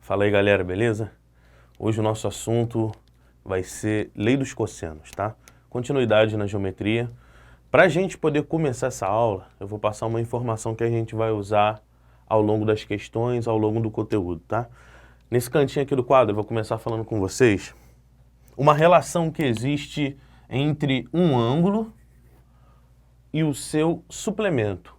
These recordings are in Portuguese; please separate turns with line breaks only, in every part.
Fala aí, galera, beleza? Hoje o nosso assunto vai ser lei dos cossenos, tá? Continuidade na geometria. Para a gente poder começar essa aula, eu vou passar uma informação que a gente vai usar ao longo das questões, ao longo do conteúdo, tá? Nesse cantinho aqui do quadro, eu vou começar falando com vocês uma relação que existe entre um ângulo e o seu suplemento.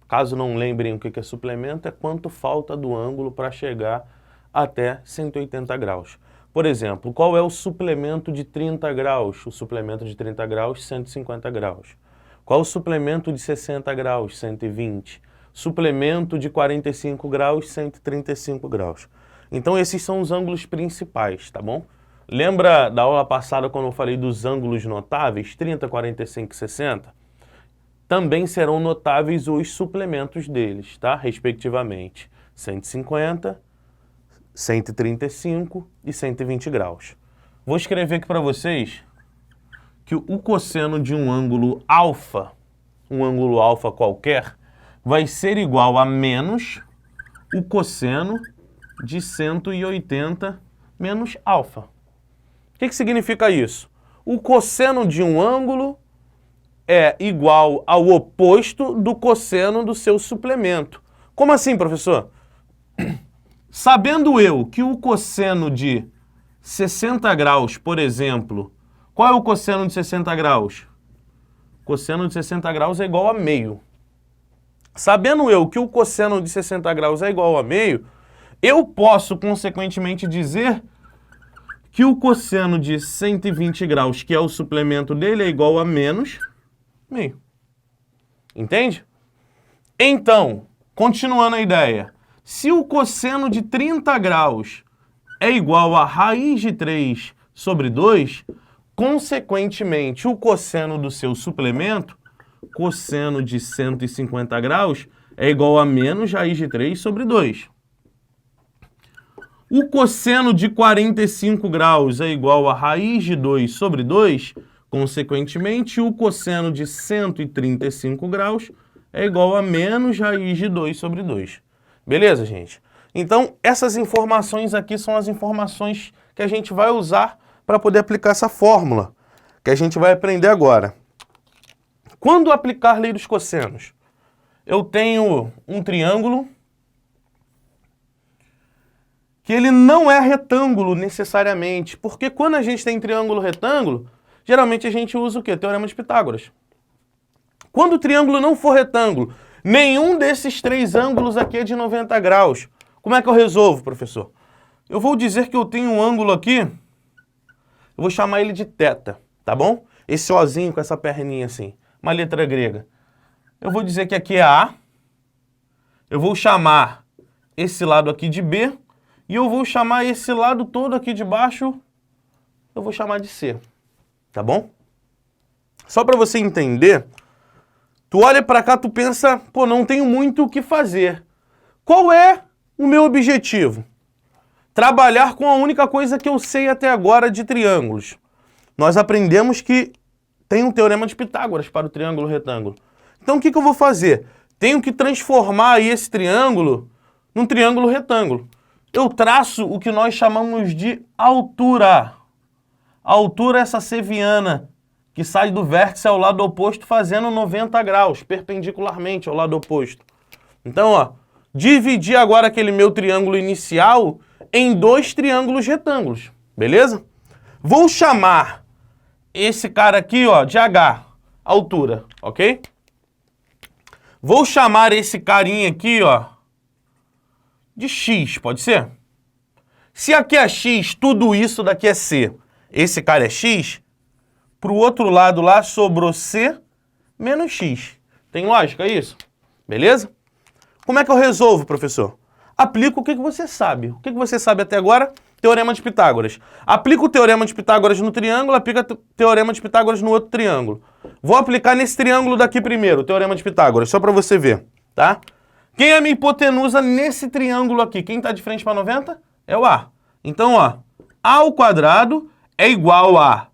Caso não lembrem o que é suplemento, é quanto falta do ângulo para chegar até 180 graus. Por exemplo, qual é o suplemento de 30 graus? O suplemento de 30 graus, 150 graus. Qual o suplemento de 60 graus? 120. Suplemento de 45 graus, 135 graus. Então esses são os ângulos principais, tá bom? Lembra da aula passada quando eu falei dos ângulos notáveis, 30, 45 e 60? Também serão notáveis os suplementos deles, tá? Respectivamente, 150, 135 e 120 graus. Vou escrever aqui para vocês que o cosseno de um ângulo alfa qualquer, vai ser igual a menos o cosseno de 180 menos alfa. O que significa isso? O cosseno de um ângulo é igual ao oposto do cosseno do seu suplemento. Como assim, professor? Sabendo eu que o cosseno de 60 graus, por exemplo, qual é o cosseno de 60 graus? O cosseno de 60 graus é igual a meio. Sabendo eu que o cosseno de 60 graus é igual a meio, eu posso, consequentemente, dizer que o cosseno de 120 graus, que é o suplemento dele, é igual a menos meio. Entende? Então, continuando a ideia, se o cosseno de 30 graus é igual a raiz de 3 sobre 2, consequentemente, o cosseno do seu suplemento, cosseno de 150 graus, é igual a menos raiz de 3 sobre 2. O cosseno de 45 graus é igual a raiz de 2 sobre 2, consequentemente, o cosseno de 135 graus é igual a menos raiz de 2 sobre 2. Beleza, gente? Então, essas informações aqui são as informações que a gente vai usar para poder aplicar essa fórmula, que a gente vai aprender agora. Quando aplicar lei dos cossenos? Eu tenho um triângulo que ele não é retângulo necessariamente, porque quando a gente tem triângulo retângulo, geralmente a gente usa o quê? Teorema de Pitágoras. Quando o triângulo não for retângulo, nenhum desses três ângulos aqui é de 90 graus. Como é que eu resolvo, professor? Eu vou dizer que eu tenho um ângulo aqui, eu vou chamar ele de θ, tá bom? Esse Ozinho com essa perninha assim, uma letra grega. Eu vou dizer que aqui é A, eu vou chamar esse lado aqui de B, e eu vou chamar esse lado todo aqui de baixo, eu vou chamar de C. Tá bom? Só para você entender, tu olha para cá, tu pensa, pô, não tenho muito o que fazer. Qual é o meu objetivo? Trabalhar com a única coisa que eu sei até agora de triângulos. Nós aprendemos que tem um teorema de Pitágoras para o triângulo retângulo. Então o que eu vou fazer? Tenho que transformar aí esse triângulo num triângulo retângulo. Eu traço o que nós chamamos de altura. A altura é essa seviana, que sai do vértice ao lado oposto fazendo 90 graus, perpendicularmente ao lado oposto. Então, ó, dividi agora aquele meu triângulo inicial em dois triângulos retângulos, beleza? Vou chamar esse cara aqui, ó, de H, altura, ok? Vou chamar esse carinha aqui, ó, de X, pode ser? Se aqui é X, tudo isso daqui é C. Esse cara é X, para o outro lado lá sobrou C menos X. Tem lógica isso? Beleza? Como é que eu resolvo, professor? Aplico o que você sabe. O que você sabe até agora? Teorema de Pitágoras. Aplico o teorema de Pitágoras no triângulo, aplica o teorema de Pitágoras no outro triângulo. Vou aplicar nesse triângulo daqui primeiro, o teorema de Pitágoras, só para você ver, tá? Quem é a minha hipotenusa nesse triângulo aqui? Quem está de frente para 90? É o A. Então, ó, A ao quadrado é igual a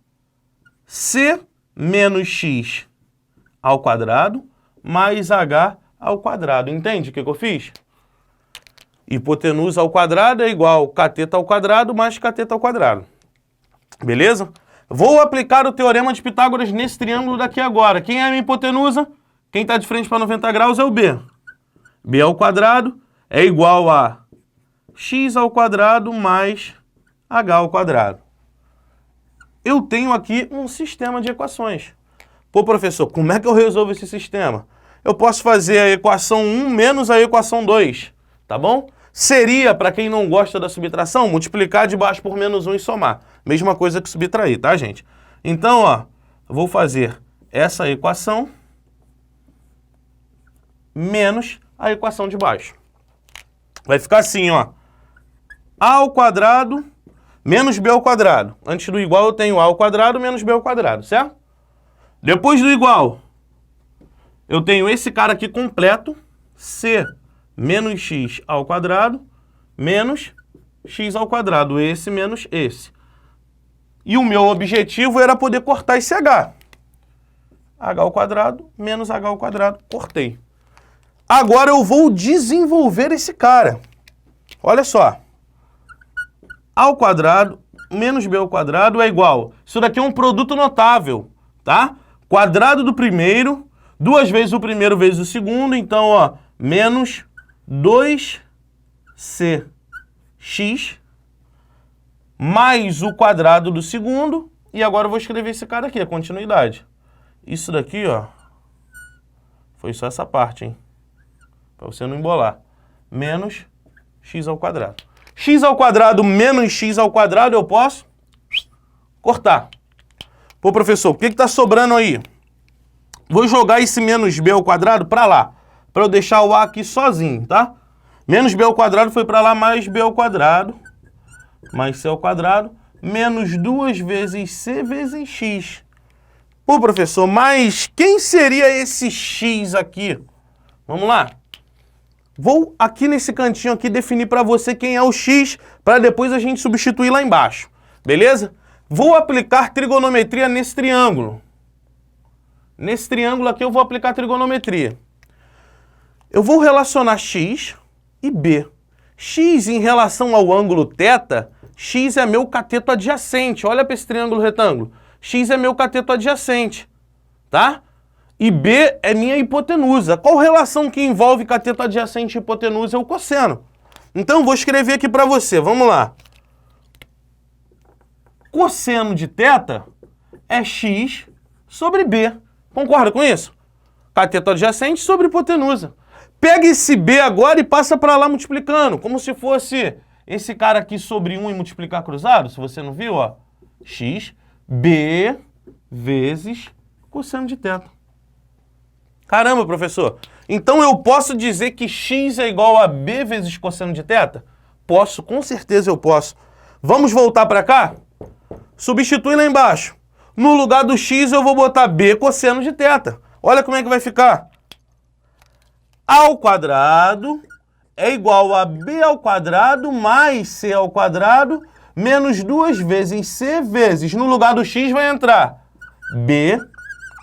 C menos X ao quadrado mais H ao quadrado. Entende o que eu fiz? Hipotenusa ao quadrado é igual cateto ao quadrado mais cateto ao quadrado. Beleza? Vou aplicar o teorema de Pitágoras nesse triângulo daqui agora. Quem é a minha hipotenusa? Quem está de frente para 90 graus é o B. B ao quadrado é igual a x ao quadrado mais h ao quadrado. Eu tenho aqui um sistema de equações. Pô, professor, como é que eu resolvo esse sistema? Eu posso fazer a equação 1 menos a equação 2, tá bom? Seria, para quem não gosta da subtração, multiplicar de baixo por menos 1 e somar. Mesma coisa que subtrair, tá, gente? Então, ó, eu vou fazer essa equação menos a equação de baixo. Vai ficar assim, ó. A ao quadrado menos b ao quadrado. Antes do igual eu tenho a ao quadrado menos b ao quadrado, certo? Depois do igual, eu tenho esse cara aqui completo, c menos x ao quadrado menos x ao quadrado, esse menos esse. E o meu objetivo era poder cortar esse h. H ao quadrado menos h ao quadrado, cortei. Agora eu vou desenvolver esse cara. Olha só. A ao quadrado menos b ao quadrado é igual. Isso daqui é um produto notável, tá? Quadrado do primeiro, duas vezes o primeiro vezes o segundo, então, ó, menos 2cx mais o quadrado do segundo, e agora eu vou escrever esse cara aqui, a continuidade. Isso daqui, ó, foi só essa parte, hein? Para você não embolar. Menos x ao quadrado. X ao quadrado menos x ao quadrado eu posso cortar. Pô, professor, o que está sobrando aí? Vou jogar esse menos b ao quadrado para lá, para eu deixar o a aqui sozinho, tá? Menos b ao quadrado foi para lá, mais b ao quadrado, mais c ao quadrado, menos 2 vezes c vezes x. Pô, professor, mas quem seria esse x aqui? Vamos lá. Vou aqui nesse cantinho aqui definir para você quem é o x, para depois a gente substituir lá embaixo, beleza? Vou aplicar trigonometria nesse triângulo. Nesse triângulo aqui eu vou aplicar trigonometria. Eu vou relacionar x e b. X em relação ao ângulo θ, x é meu cateto adjacente. Olha para esse triângulo retângulo. X é meu cateto adjacente, tá? E b é minha hipotenusa. Qual relação que envolve cateto adjacente e hipotenusa? É o cosseno. Então, vou escrever aqui para você. Vamos lá. Cosseno de θ é x sobre b. Concorda com isso? Cateto adjacente sobre hipotenusa. Pega esse b agora e passa para lá multiplicando, como se fosse esse cara aqui sobre 1 e multiplicar cruzado, se você não viu, ó. X, b vezes cosseno de θ. Caramba, professor. Então eu posso dizer que x é igual a b vezes cosseno de θ? Posso, com certeza eu posso. Vamos voltar para cá? Substitui lá embaixo. No lugar do x eu vou botar b cosseno de θ. Olha como é que vai ficar. A ao quadrado é igual a b ao quadrado mais c ao quadrado menos 2 vezes c vezes, no lugar do x vai entrar b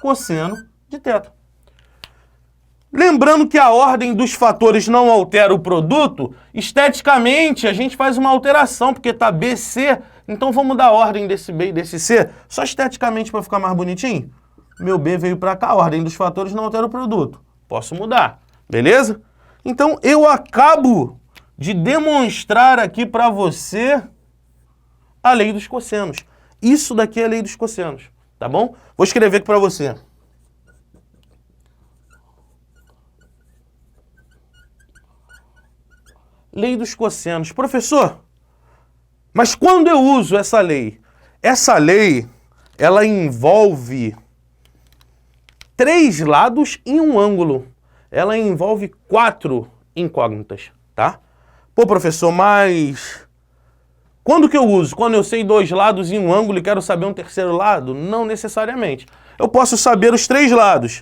cosseno de θ. Lembrando que a ordem dos fatores não altera o produto, esteticamente a gente faz uma alteração, porque está BC, então vamos mudar a ordem desse B e desse C, só esteticamente para ficar mais bonitinho. Meu B veio para cá, a ordem dos fatores não altera o produto. Posso mudar, beleza? Então eu acabo de demonstrar aqui para você a lei dos cossenos. Isso daqui é a lei dos cossenos, tá bom? Vou escrever aqui para você. Lei dos cossenos. Professor, mas quando eu uso essa lei? Essa lei, ela envolve 3 lados em um ângulo. Ela envolve 4 incógnitas, tá? Pô, professor, mas quando que eu uso? Quando eu sei 2 lados em um ângulo e quero saber um terceiro lado? Não necessariamente. Eu posso saber os 3 lados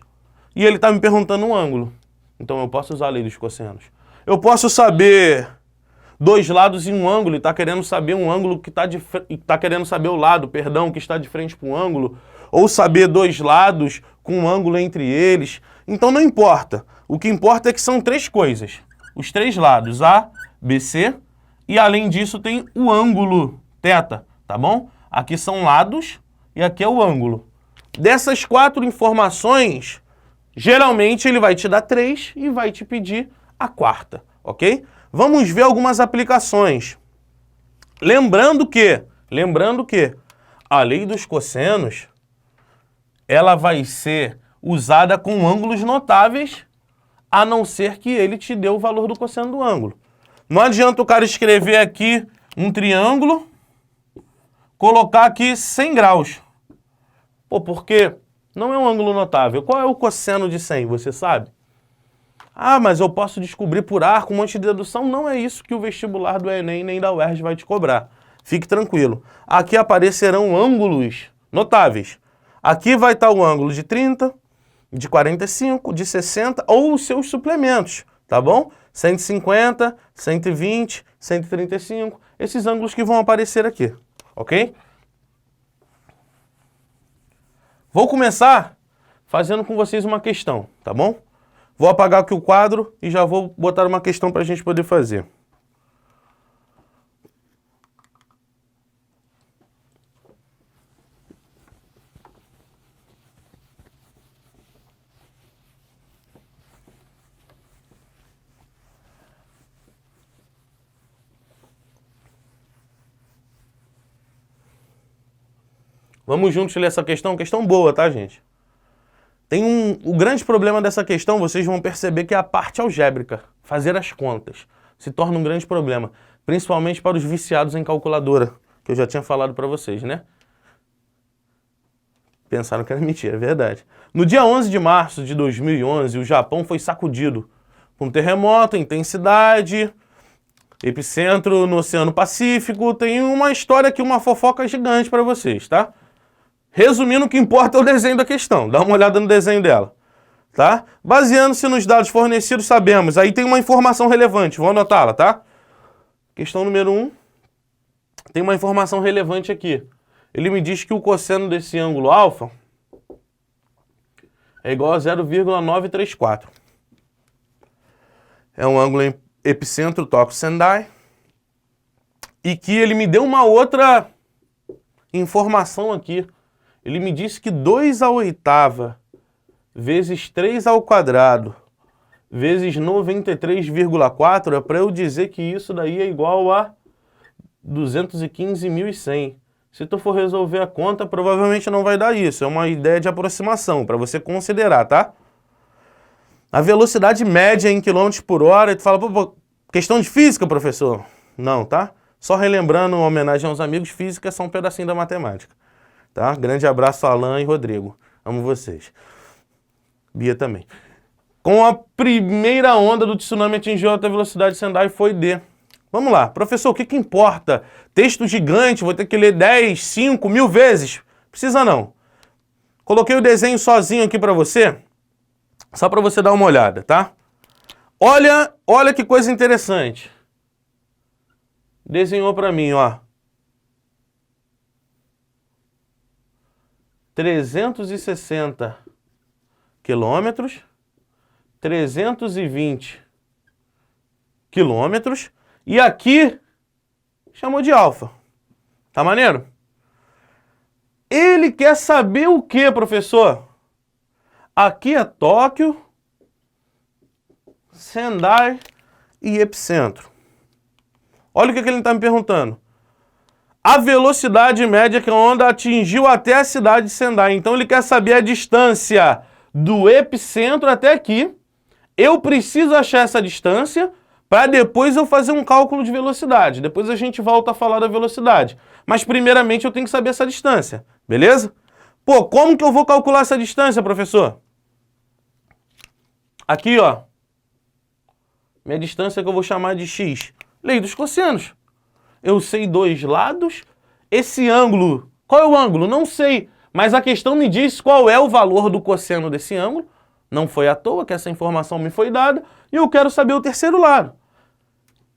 e ele está me perguntando um ângulo. Então eu posso usar a lei dos cossenos. Eu posso saber 2 lados em um ângulo e está querendo saber um ângulo que está querendo saber o lado, perdão, que está de frente para um ângulo, ou saber 2 lados com um ângulo entre eles. Então não importa. O que importa é que são 3 coisas. Os 3 lados, A, BC. E além disso tem o ângulo θ, tá bom? Aqui são lados e aqui é o ângulo. Dessas 4 informações, geralmente ele vai te dar 3 e vai te pedir a quarta, ok? Vamos ver algumas aplicações. Lembrando que a lei dos cossenos, ela vai ser usada com ângulos notáveis, a não ser que ele te dê o valor do cosseno do ângulo. Não adianta o cara escrever aqui um triângulo, colocar aqui 100 graus. Pô, porque não é um ângulo notável. Qual é o cosseno de 100, você sabe? Ah, mas eu posso descobrir por ar com um monte de dedução. Não é isso que o vestibular do Enem nem da UERJ vai te cobrar. Fique tranquilo. Aqui aparecerão ângulos notáveis. Aqui vai estar o ângulo de 30, de 45, de 60 ou os seus suplementos, tá bom? 150, 120, 135, esses ângulos que vão aparecer aqui, ok? Vou começar fazendo com vocês uma questão, tá bom? Vou apagar aqui o quadro e já vou botar uma questão para a gente poder fazer. Vamos juntos ler essa questão boa, tá, gente? O grande problema dessa questão, vocês vão perceber que é a parte algébrica, fazer as contas, se torna um grande problema, principalmente para os viciados em calculadora, que eu já tinha falado para vocês, né? Pensaram que era mentira, é verdade. No dia 11 de março de 2011, o Japão foi sacudido por um terremoto, intensidade, epicentro no Oceano Pacífico. Tem uma história aqui, uma fofoca gigante para vocês, tá? Resumindo, o que importa é o desenho da questão. Dá uma olhada no desenho dela, tá? Baseando-se nos dados fornecidos, sabemos. Aí tem uma informação relevante, vou anotá-la, tá? Questão número 1. Tem uma informação relevante aqui. Ele me diz que o cosseno desse ângulo alfa é igual a 0,934. É um ângulo em epicentro Tóquio Sendai. E que ele me deu uma outra informação aqui. Ele me disse que 2 à oitava vezes 3 ao quadrado vezes 93,4 é para eu dizer que isso daí é igual a 215.100. Se tu for resolver a conta, provavelmente não vai dar isso. É uma ideia de aproximação, para você considerar, tá? A velocidade média em quilômetros por hora, e tu fala, pô, questão de física, professor? Não, tá? Só relembrando, uma homenagem aos amigos, física é só um pedacinho da matemática. Tá? Grande abraço, Alan e Rodrigo. Amo vocês. Bia também. Com a primeira onda do tsunami atingiu a alta velocidade Sendai foi D. Vamos lá. Professor, o que importa? Texto gigante, vou ter que ler 10, 5, 1000 vezes? Precisa não. Coloquei o desenho sozinho aqui para você, só para você dar uma olhada, tá? Olha que coisa interessante. Desenhou para mim, ó. 360 quilômetros, 320 quilômetros, e aqui chamou de alfa. Tá maneiro? Ele quer saber o que, professor? Aqui é Tóquio, Sendai e epicentro. Olha o que ele está me perguntando. A velocidade média que a onda atingiu até a cidade de Sendai. Então ele quer saber a distância do epicentro até aqui. Eu preciso achar essa distância para depois eu fazer um cálculo de velocidade. Depois a gente volta a falar da velocidade. Mas primeiramente eu tenho que saber essa distância, beleza? Pô, como que eu vou calcular essa distância, professor? Aqui, ó. Minha distância que eu vou chamar de x. Lei dos cossenos. Eu sei 2 lados. Esse ângulo, qual é o ângulo? Não sei, mas a questão me diz qual é o valor do cosseno desse ângulo. Não foi à toa que essa informação me foi dada. E eu quero saber o terceiro lado.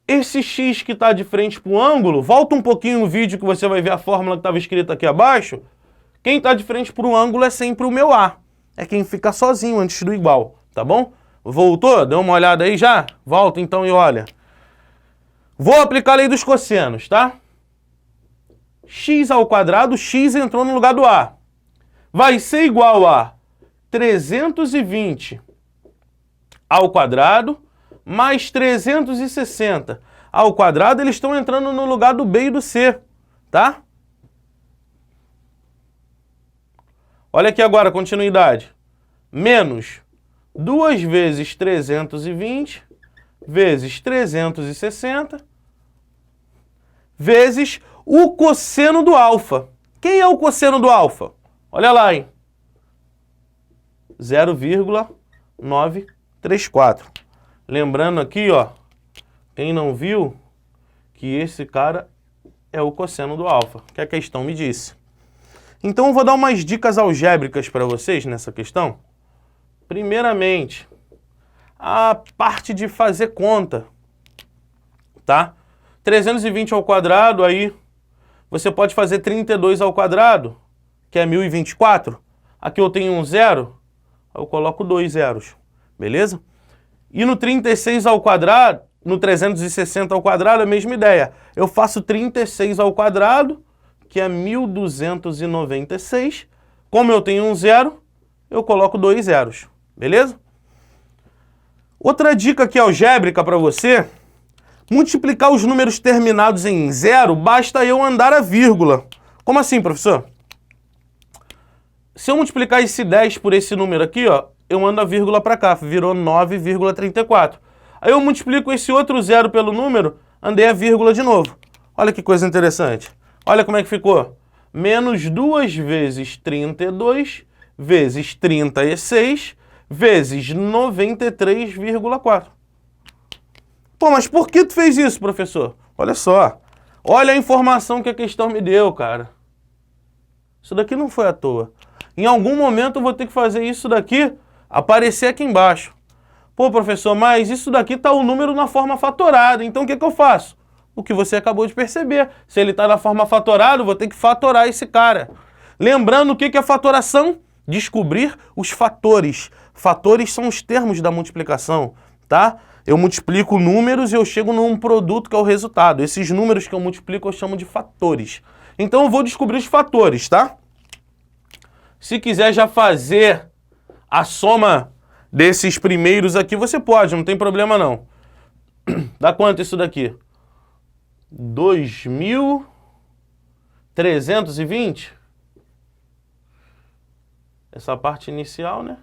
Esse x que está de frente para o ângulo, volta um pouquinho no vídeo que você vai ver a fórmula que estava escrita aqui abaixo. Quem está de frente para o ângulo é sempre o meu A. É quem fica sozinho antes do igual, tá bom? Voltou? Deu uma olhada aí já? Volta então e olha. Vou aplicar a lei dos cossenos, tá? X ao quadrado, x entrou no lugar do a. Vai ser igual a 320 ao quadrado mais 360 ao quadrado. Eles estão entrando no lugar do b e do c, tá? Olha aqui agora a continuidade. Menos 2 vezes 320 vezes 360 vezes o cosseno do alfa. Quem é o cosseno do alfa? Olha lá, hein? 0,934. Lembrando aqui, ó, quem não viu, que esse cara é o cosseno do alfa, que a questão me disse. Então eu vou dar umas dicas algébricas para vocês nessa questão. Primeiramente, a parte de fazer conta, tá? 320 ao quadrado, aí você pode fazer 32 ao quadrado, que é 1024. Aqui eu tenho um zero, eu coloco 2 zeros, beleza? E no 36 ao quadrado, no 360 ao quadrado, a mesma ideia. Eu faço 36 ao quadrado, que é 1296. Como eu tenho um zero, eu coloco 2 zeros, beleza? Outra dica aqui algébrica para você: multiplicar os números terminados em zero, basta eu andar a vírgula. Como assim, professor? Se eu multiplicar esse 10 por esse número aqui, ó, eu ando a vírgula para cá, virou 9,34. Aí eu multiplico esse outro zero pelo número, andei a vírgula de novo. Olha que coisa interessante. Olha como é que ficou. Menos 2 vezes 32 vezes 36 vezes 93,4. Pô, mas por que tu fez isso, professor? Olha só. Olha a informação que a questão me deu, cara. Isso daqui não foi à toa. Em algum momento eu vou ter que fazer isso daqui aparecer aqui embaixo. Pô, professor, mas isso daqui tá o número na forma fatorada. Então o que que eu faço? O que você acabou de perceber. Se ele está na forma fatorada, eu vou ter que fatorar esse cara. Lembrando o que que é fatoração? Descobrir os fatores. Fatores são os termos da multiplicação, tá? Eu multiplico números e eu chego num produto que é o resultado. Esses números que eu multiplico eu chamo de fatores. Então eu vou descobrir os fatores, tá? Se quiser já fazer a soma desses primeiros aqui, você pode, não tem problema não. Dá quanto isso daqui? 2.320? Essa parte inicial, né?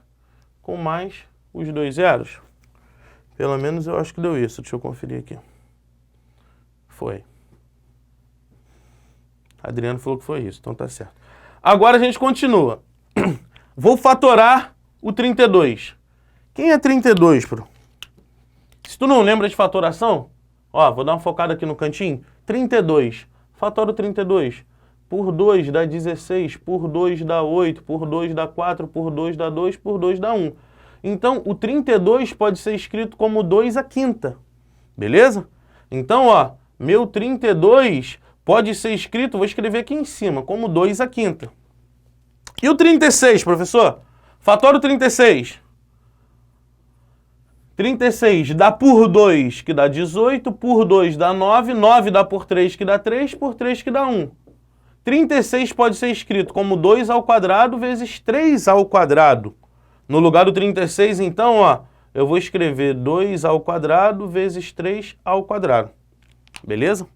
Com mais os 2 zeros. Pelo menos eu acho que deu isso. Deixa eu conferir aqui. Foi. Adriano falou que foi isso, então tá certo. Agora a gente continua. Vou fatorar o 32. Quem é 32, pro? Se tu não lembra de fatoração, ó, vou dar uma focada aqui no cantinho. 32. Fatora o 32. Por 2 dá 16, por 2 dá 8, por 2 dá 4, por 2 dá 2, por 2 dá 1. Então, o 32 pode ser escrito como 2 à quinta. Beleza? Então, ó, meu 32 pode ser escrito, vou escrever aqui em cima, como 2 à quinta. E o 36, professor? Fatora o 36. 36 dá por 2, que dá 18, por 2 dá 9, 9 dá por 3, que dá 3, por 3 que dá 1. 36 pode ser escrito como 2 ao quadrado vezes 3 ao quadrado. No lugar do 36, então, ó, eu vou escrever 2 ao quadrado vezes 3 ao quadrado. Beleza?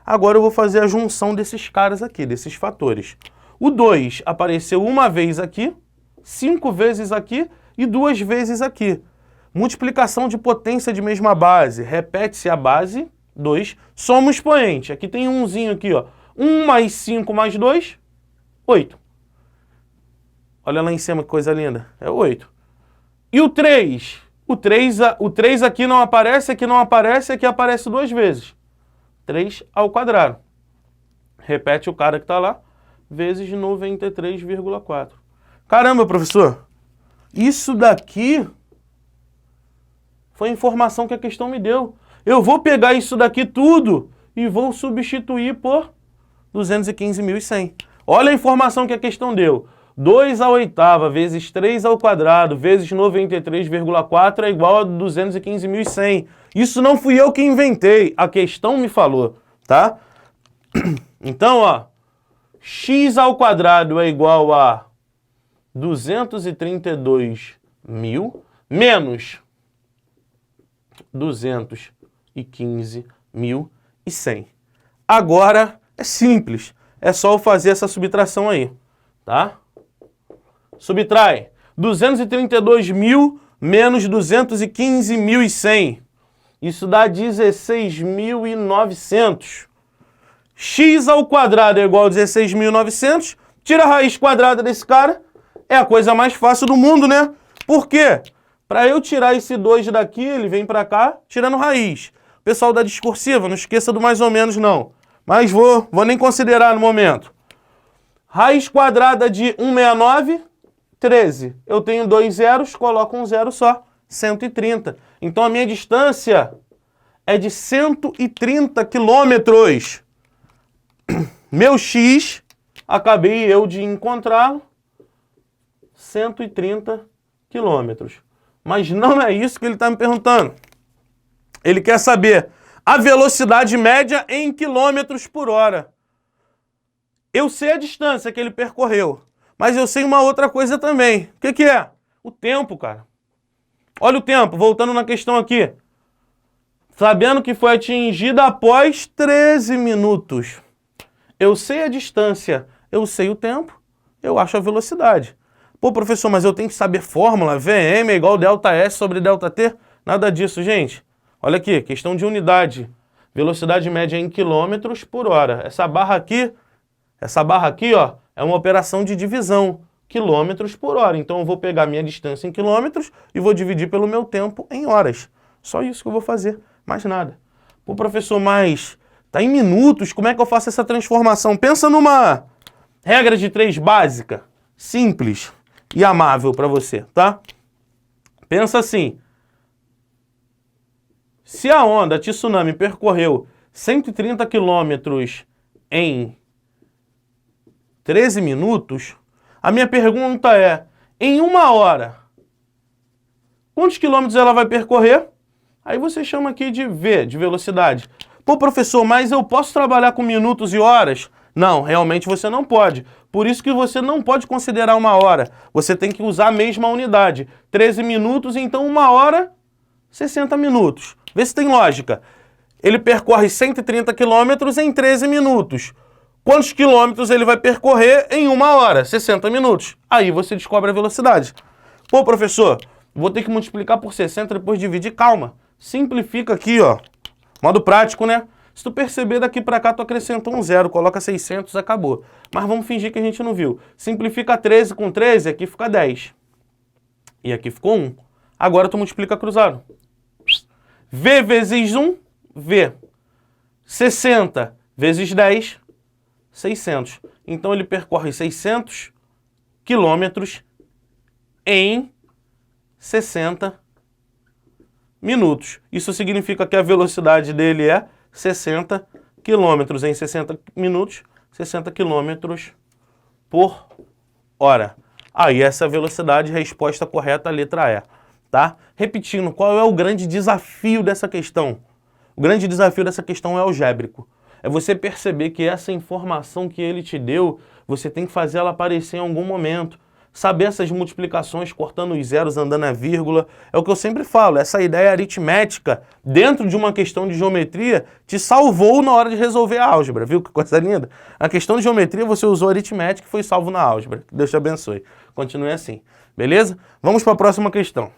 Agora eu vou fazer a junção desses caras aqui, desses fatores. O 2 apareceu uma vez aqui, 5 vezes aqui e 2 vezes aqui. Multiplicação de potência de mesma base. Repete-se a base, 2, soma o expoente. Aqui tem um umzinho aqui, ó. 1 mais 5 mais 2, 8. Olha lá em cima que coisa linda. É 8. E o 3? O 3 aqui não aparece, aqui não aparece, aqui aparece 2 vezes. 3 ao quadrado. Repete o cara que está lá, vezes 93,4. Caramba, professor, isso daqui foi a informação que a questão me deu. Eu vou pegar isso daqui tudo e vou substituir por 215.100. Olha a informação que a questão deu. 2 à oitava vezes 3 ao quadrado vezes 93,4 é igual a 215.100. Isso não fui eu que inventei, a questão me falou, tá? Então, ó, x ao quadrado é igual a 232.000 menos 215.100. Agora é simples, é só eu fazer essa subtração aí, tá? Subtrai 232.000 menos 215.100. Isso dá 16.900. X ao quadrado é igual a 16.900. Tira a raiz quadrada desse cara. É a coisa mais fácil do mundo, né? Por quê? Para eu tirar esse 2 daqui, ele vem para cá, tirando raiz. Pessoal da discursiva, não esqueça do mais ou menos, não. Mas vou nem considerar no momento. Raiz quadrada de 169, 13. Eu tenho 2 zeros, coloco um zero só, 130. Então a minha distância é de 130 quilômetros. Meu X, acabei eu de encontrá-lo, 130 quilômetros. Mas não é isso que ele está me perguntando. Ele quer saber a velocidade média em quilômetros por hora. Eu sei a distância que ele percorreu, mas eu sei uma outra coisa também. O que é? O tempo, cara. Olha o tempo, voltando na questão aqui. Sabendo que foi atingida após 13 minutos. Eu sei a distância, eu sei o tempo, eu acho a velocidade. Pô, professor, mas eu tenho que saber fórmula, Vm é igual ΔS sobre ΔT? Nada disso, gente. Olha aqui, questão de unidade. Velocidade média em quilômetros por hora. Essa barra aqui, ó, é uma operação de divisão. Quilômetros por hora. Então eu vou pegar minha distância em quilômetros e vou dividir pelo meu tempo em horas. Só isso que eu vou fazer, mais nada. Pô, professor, mas tá em minutos, como é que eu faço essa transformação? Pensa numa regra de 3 básica, simples e amável para você, tá? Pensa assim, se a onda tsunami percorreu 130 quilômetros em 13 minutos, a minha pergunta é, em 1 hora, quantos quilômetros ela vai percorrer? Aí você chama aqui de V, de velocidade. Pô, professor, mas eu posso trabalhar com minutos e horas? Não, realmente você não pode. Por isso que você não pode considerar 1 hora. Você tem que usar a mesma unidade. 13 minutos, então 1 hora, 60 minutos. Vê se tem lógica. Ele percorre 130 quilômetros em 13 minutos. Quantos quilômetros ele vai percorrer em 1 hora? 60 minutos. Aí você descobre a velocidade. Pô, professor, vou ter que multiplicar por 60 e depois dividir. Calma. Simplifica aqui, ó. Modo prático, né? Se tu perceber, daqui para cá tu acrescentou um zero, coloca 600, acabou. Mas vamos fingir que a gente não viu. Simplifica 13 com 13, aqui fica 10. E aqui ficou 1. Agora tu multiplica cruzado. V vezes 1, V. 60 vezes 10, 600. Então ele percorre 600 quilômetros em 60 minutos. Isso significa que a velocidade dele é 60 quilômetros em 60 minutos, 60 quilômetros por hora. Aí essa é a velocidade, resposta correta, letra E. Tá? Repetindo, qual é o grande desafio dessa questão? O grande desafio dessa questão é algébrico. É você perceber que essa informação que ele te deu, você tem que fazer ela aparecer em algum momento. Saber essas multiplicações, cortando os zeros, andando a vírgula. É o que eu sempre falo, essa ideia aritmética dentro de uma questão de geometria te salvou na hora de resolver a álgebra, viu que coisa linda? A questão de geometria você usou aritmética e foi salvo na álgebra. Deus te abençoe. Continue assim, beleza? Vamos para a próxima questão.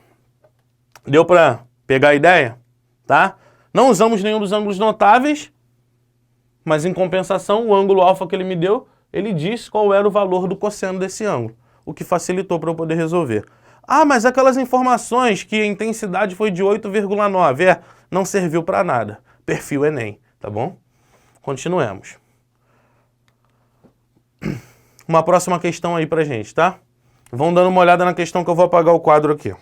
Deu para pegar a ideia? Tá? Não usamos nenhum dos ângulos notáveis, mas em compensação o ângulo alfa que ele me deu, ele diz qual era o valor do cosseno desse ângulo. O que facilitou para eu poder resolver. Ah, mas aquelas informações que a intensidade foi de 8,9, não serviu para nada. Perfil Enem, tá bom? Continuemos. Uma próxima questão aí pra gente, tá? Vão dando uma olhada na questão que eu vou apagar o quadro aqui.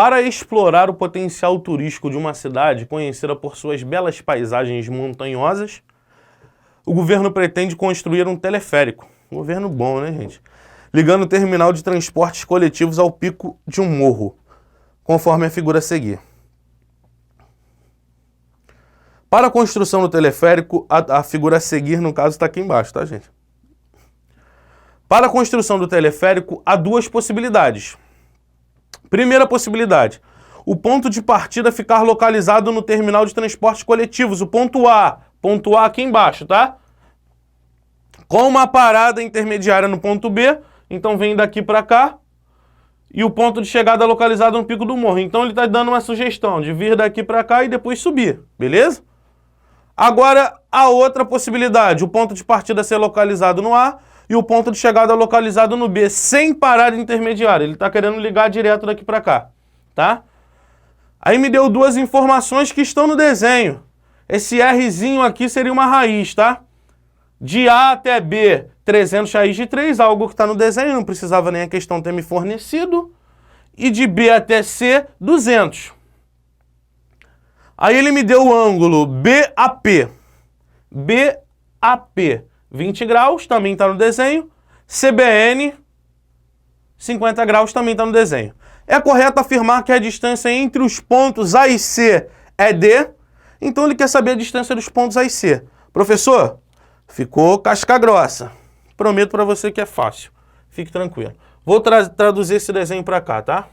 Para explorar o potencial turístico de uma cidade conhecida por suas belas paisagens montanhosas, o governo pretende construir um teleférico. Governo bom, né, gente? Ligando o terminal de transportes coletivos ao pico de um morro, conforme a figura a seguir. Para a construção do teleférico, a figura a seguir, no caso, está aqui embaixo, tá, gente? Para a construção do teleférico, há duas possibilidades. Primeira possibilidade, o ponto de partida ficar localizado no terminal de transportes coletivos, o ponto A aqui embaixo, tá? Com uma parada intermediária no ponto B, então vem daqui para cá, e o ponto de chegada localizado no pico do morro. Então ele está dando uma sugestão de vir daqui para cá e depois subir, beleza? Agora, a outra possibilidade, o ponto de partida ser localizado no A e o ponto de chegada localizado no B, sem parada intermediária. Ele está querendo ligar direto daqui para cá, tá? Aí me deu duas informações que estão no desenho. Esse Rzinho aqui seria uma raiz, tá? De A até B, 300 raiz de 3, algo que está no desenho, não precisava nem a questão ter me fornecido. E de B até C, 200. Aí ele me deu o ângulo BAP. BAP, 20 graus, também está no desenho. CBN, 50 graus, também está no desenho. É correto afirmar que a distância entre os pontos A e C é D. Então ele quer saber a distância dos pontos A e C. Professor, ficou casca grossa. Prometo para você que é fácil. Fique tranquilo. Vou traduzir esse desenho para cá, tá?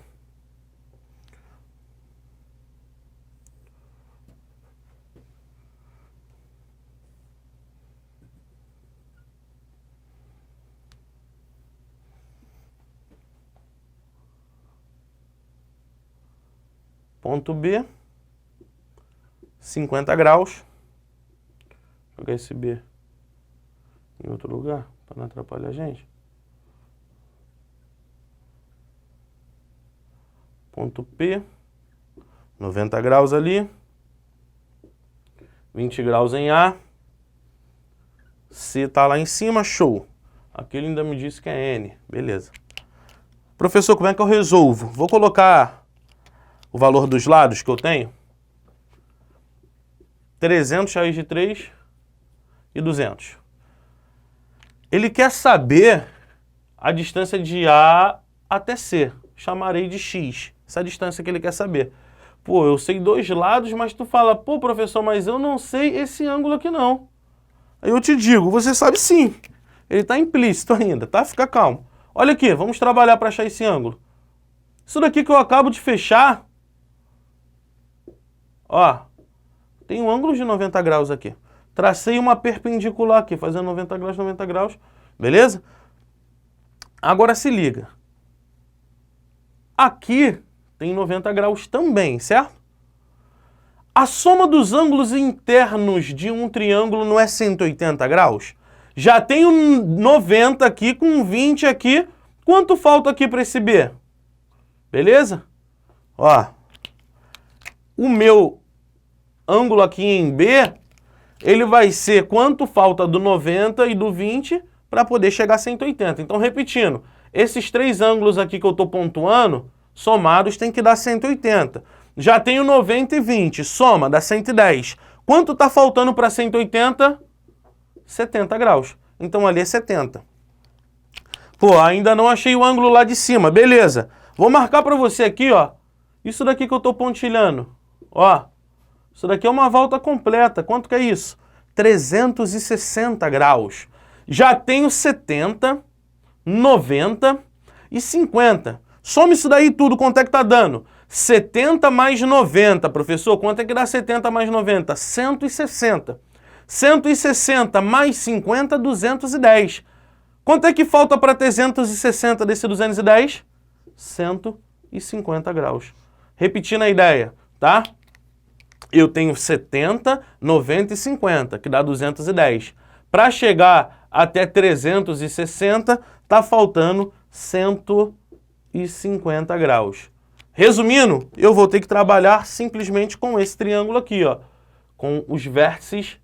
Ponto B, 50 graus. Vou jogar esse B em outro lugar, para não atrapalhar a gente. Ponto P, 90 graus ali. 20 graus em A. C está lá em cima, show. Aqui ele ainda me disse que é N, beleza. Professor, como é que eu resolvo? Vou colocar o valor dos lados que eu tenho. 300 raiz de 3 e 200. Ele quer saber a distância de A até C. Chamarei de X. Essa é a distância que ele quer saber. Pô, eu sei dois lados, mas tu fala, pô, professor, mas eu não sei esse ângulo aqui não. Aí eu te digo, você sabe sim. Ele está implícito ainda, tá? Fica calmo. Olha aqui, vamos trabalhar para achar esse ângulo. Isso daqui que eu acabo de fechar, ó, tem um ângulo de 90 graus aqui. Tracei uma perpendicular aqui, fazendo 90 graus, beleza? Agora se liga. Aqui tem 90 graus também, certo? A soma dos ângulos internos de um triângulo não é 180 graus? Já tenho 90 aqui com 20 aqui. Quanto falta aqui para esse B? Beleza? Ó, o meu ângulo aqui em B, ele vai ser quanto falta do 90 e do 20 para poder chegar a 180. Então, repetindo, esses três ângulos aqui que eu estou pontuando, somados tem que dar 180. Já tenho 90 e 20, soma, dá 110. Quanto está faltando para 180? 70 graus. Então ali é 70. Pô, ainda não achei o ângulo lá de cima, beleza. Vou marcar para você aqui, ó. Isso daqui que eu estou pontilhando, ó. Isso daqui é uma volta completa. Quanto que é isso? 360 graus. Já tenho 70, 90 e 50. Soma isso daí tudo, quanto é que tá dando? 70 mais 90, professor. Quanto é que dá 70 mais 90? 160. 160 mais 50, 210. Quanto é que falta para 360 desse 210? 150 graus. Repetindo a ideia, tá? Eu tenho 70, 90 e 50, que dá 210. Para chegar até 360, tá faltando 150 graus. Resumindo, eu vou ter que trabalhar simplesmente com esse triângulo aqui, ó, com os vértices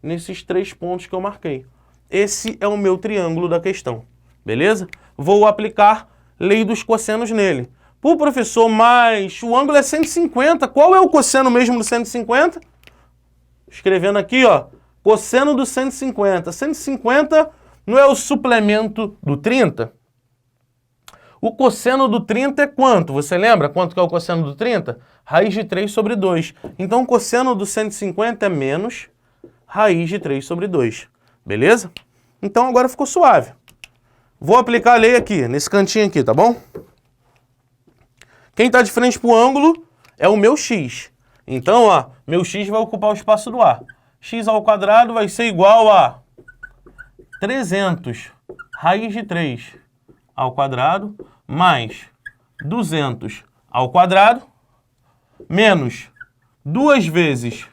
nesses três pontos que eu marquei. Esse é o meu triângulo da questão, beleza? Vou aplicar lei dos cossenos nele. Pô, professor, mas o ângulo é 150. Qual é o cosseno mesmo do 150? Escrevendo aqui, ó, cosseno do 150. 150 não é o suplemento do 30? O cosseno do 30 é quanto? Você lembra quanto que é o cosseno do 30? Raiz de 3 sobre 2. Então, o cosseno do 150 é menos raiz de 3 sobre 2. Beleza? Então, agora ficou suave. Vou aplicar a lei aqui, nesse cantinho aqui, tá bom? Quem está de frente para o ângulo é o meu x. Então, ó, meu x vai ocupar o espaço do A. X ao quadrado vai ser igual a 300 raiz de 3 ao quadrado mais 200 ao quadrado menos 2 vezes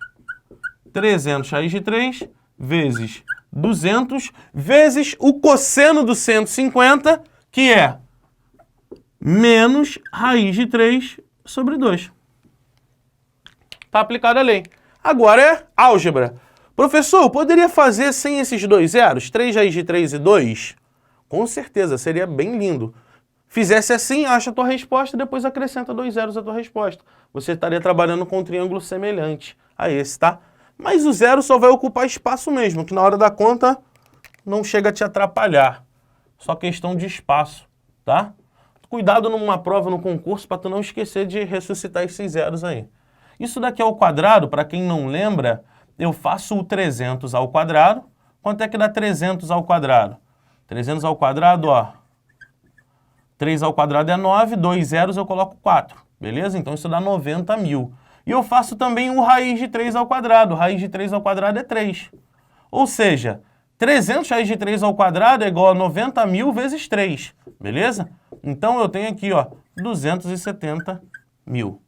300 raiz de 3 vezes 200 vezes o cosseno do 150, que é menos raiz de 3 sobre 2. Está aplicada a lei. Agora é álgebra. Professor, eu poderia fazer sem esses dois zeros? 3 raiz de 3 e 2? Com certeza, seria bem lindo. Fizesse assim, acha a tua resposta e depois acrescenta 2 zeros à tua resposta. Você estaria trabalhando com um triângulo semelhante a esse, tá? Mas o zero só vai ocupar espaço mesmo, que na hora da conta não chega a te atrapalhar. Só questão de espaço, tá? Cuidado numa prova, no concurso, para tu não esquecer de ressuscitar esses zeros aí. Isso daqui ao quadrado, para quem não lembra, eu faço o 300 ao quadrado. Quanto é que dá 300 ao quadrado? 300 ao quadrado, ó. 3 ao quadrado é 9, 2 zeros eu coloco 4. Beleza? Então isso dá 90 mil. E eu faço também o raiz de 3 ao quadrado. Raiz de 3 ao quadrado é 3. Ou seja, 300 raiz de 3 ao quadrado é igual a 90 mil vezes 3. Beleza? Então eu tenho aqui, ó, 270 mil.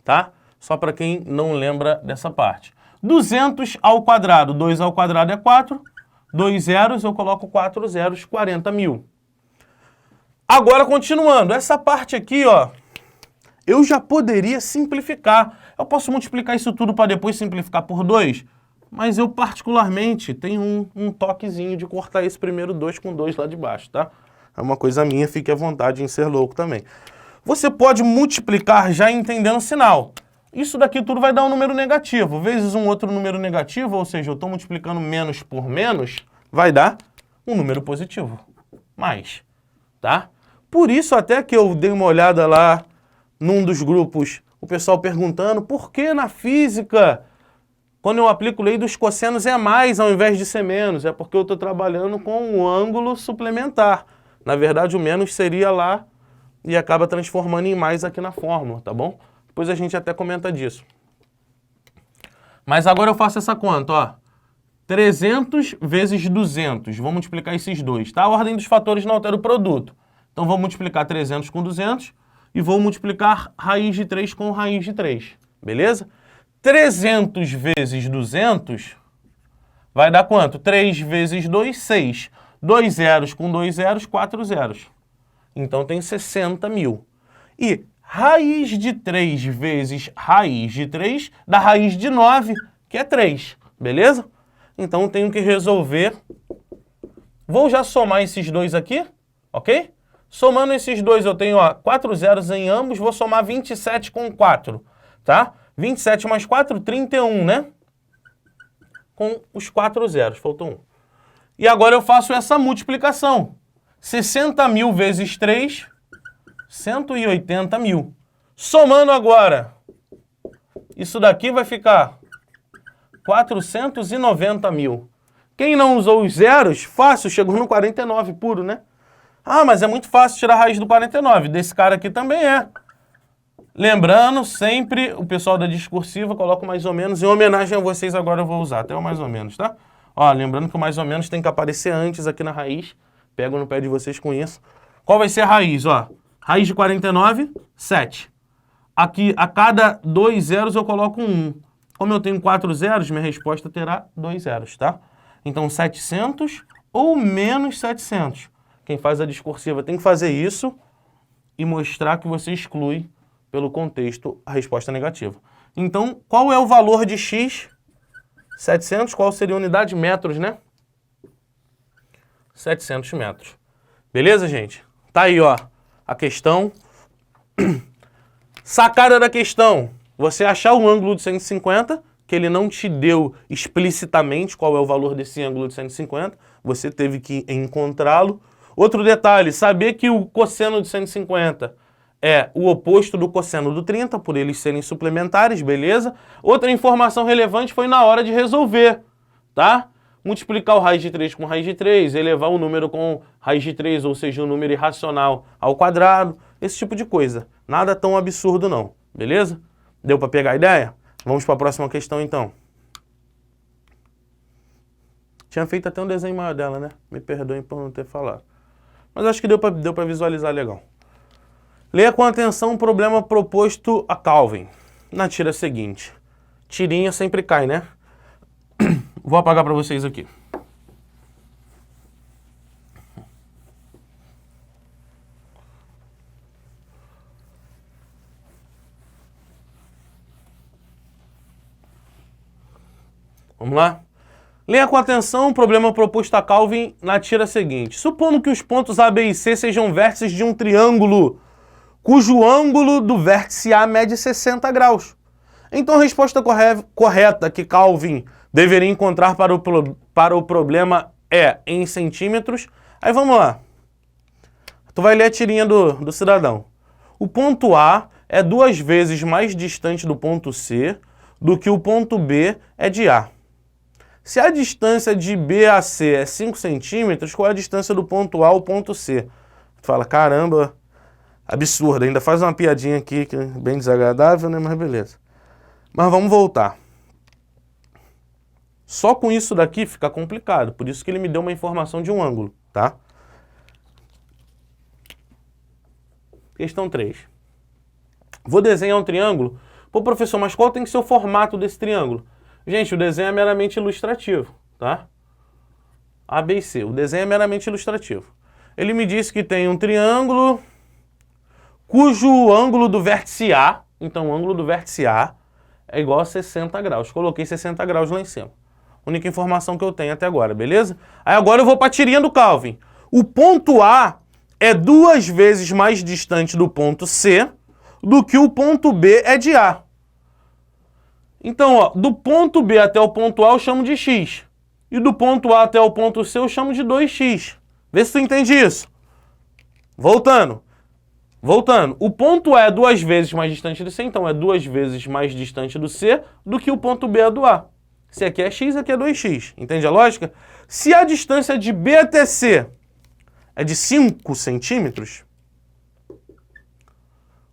Tá? Só para quem não lembra dessa parte. 200 ao quadrado, 2 ao quadrado é 4. 2 zeros, eu coloco 4 zeros, 40 mil. Agora, continuando, essa parte aqui, ó, eu já poderia simplificar. Eu posso multiplicar isso tudo para depois simplificar por 2, mas eu particularmente tenho um toquezinho de cortar esse primeiro 2 com 2 lá de baixo, tá? É uma coisa minha, fique à vontade em ser louco também. Você pode multiplicar já entendendo o sinal. Isso daqui tudo vai dar um número negativo, vezes um outro número negativo, ou seja, eu estou multiplicando menos por menos, vai dar um número positivo. Mais, tá? Por isso até que eu dei uma olhada lá num dos grupos, o pessoal perguntando por que na física, quando eu aplico lei dos cossenos, é mais ao invés de ser menos. É porque eu estou trabalhando com o ângulo suplementar. Na verdade, o menos seria lá e acaba transformando em mais aqui na fórmula, tá bom? Depois a gente até comenta disso. Mas agora eu faço essa conta, ó. 300 vezes 200. Vou multiplicar esses dois, tá? A ordem dos fatores não altera o produto. Então, vou multiplicar 300 com 200 e vou multiplicar raiz de 3 com raiz de 3. Beleza? 300 vezes 200 vai dar quanto? 3 vezes 2, 6. 2 zeros com 2 zeros, 4 zeros. Então, tem 60 mil. E raiz de 3 vezes raiz de 3 dá raiz de 9, que é 3. Beleza? Então, eu tenho que resolver. Vou já somar esses dois aqui, ok? Somando esses dois, eu tenho, ó, 4 zeros em ambos, vou somar 27 com 4, tá? 27 mais 4, 31, né? Com os 4 zeros, faltou 1. E agora eu faço essa multiplicação. 60 mil vezes 3, 180 mil. Somando agora, isso daqui vai ficar 490 mil. Quem não usou os zeros, fácil, chegou no 49 puro, né? Ah, mas é muito fácil tirar a raiz do 49. Desse cara aqui também é. Lembrando, sempre o pessoal da discursiva coloca mais ou menos. Em homenagem a vocês, agora eu vou usar até o mais ou menos, tá? Ó, lembrando que o mais ou menos tem que aparecer antes aqui na raiz. Pego no pé de vocês com isso. Qual vai ser a raiz? Ó, raiz de 49, 7. Aqui, a cada 2 zeros eu coloco um 1. Como eu tenho 4 zeros, minha resposta terá 2 zeros, tá? Então, 700 ou menos 700. Quem faz a discursiva tem que fazer isso e mostrar que você exclui, pelo contexto, a resposta negativa. Então, qual é o valor de x? 700, qual seria a unidade? Metros, né? 700 metros. Beleza, gente? Tá aí, ó, a questão. Sacada da questão, você achar o ângulo de 150, que ele não te deu explicitamente qual é o valor desse ângulo de 150, você teve que encontrá-lo. Outro detalhe, saber que o cosseno de 150 é o oposto do cosseno do 30, por eles serem suplementares, beleza? Outra informação relevante foi na hora de resolver, tá? Multiplicar o raiz de 3 com raiz de 3, elevar o número com raiz de 3, ou seja, um número irracional ao quadrado, esse tipo de coisa. Nada tão absurdo não, beleza? Deu para pegar a ideia? Vamos para a próxima questão então. Tinha feito até um desenho maior dela, né? Me perdoem por não ter falado. Mas acho que deu para visualizar legal. Leia com atenção o problema proposto a Calvin. Na tira seguinte. Tirinha sempre cai, né? Vou apagar para vocês aqui. Vamos lá? Leia com atenção o problema proposto a Calvin na tira seguinte. Supondo que os pontos A, B e C sejam vértices de um triângulo, cujo ângulo do vértice A mede 60 graus. Então a resposta correta que Calvin deveria encontrar para o problema é em centímetros. Aí vamos lá. Tu vai ler a tirinha do cidadão. O ponto A é 2 vezes mais distante do ponto C do que o ponto B é de A. Se a distância de B a C é 5 centímetros, qual é a distância do ponto A ao ponto C? Tu fala, caramba, absurdo. Ainda faz uma piadinha aqui que é bem desagradável, né? Mas beleza. Mas vamos voltar. Só com isso daqui fica complicado. Por isso que ele me deu uma informação de um ângulo, tá? Questão 3. Vou desenhar um triângulo. Pô, professor, mas qual tem que ser o formato desse triângulo? Gente, o desenho é meramente ilustrativo, tá? A, B e C. O desenho é meramente ilustrativo. Ele me disse que tem um triângulo cujo ângulo do vértice A, então o ângulo do vértice A é igual a 60 graus. Coloquei 60 graus lá em cima. Única informação que eu tenho até agora, beleza? Aí agora eu vou para a tirinha do Calvin. O ponto A é 2 vezes mais distante do ponto C do que o ponto B é de A. Então, ó, do ponto B até o ponto A eu chamo de x. E do ponto A até o ponto C eu chamo de 2x. Vê se tu entende isso. Voltando. O ponto A é 2 vezes mais distante do C, então é 2 vezes mais distante do C do que o ponto B é do A. Se aqui é x, aqui é 2x. Entende a lógica? Se a distância de B até C é de 5 centímetros,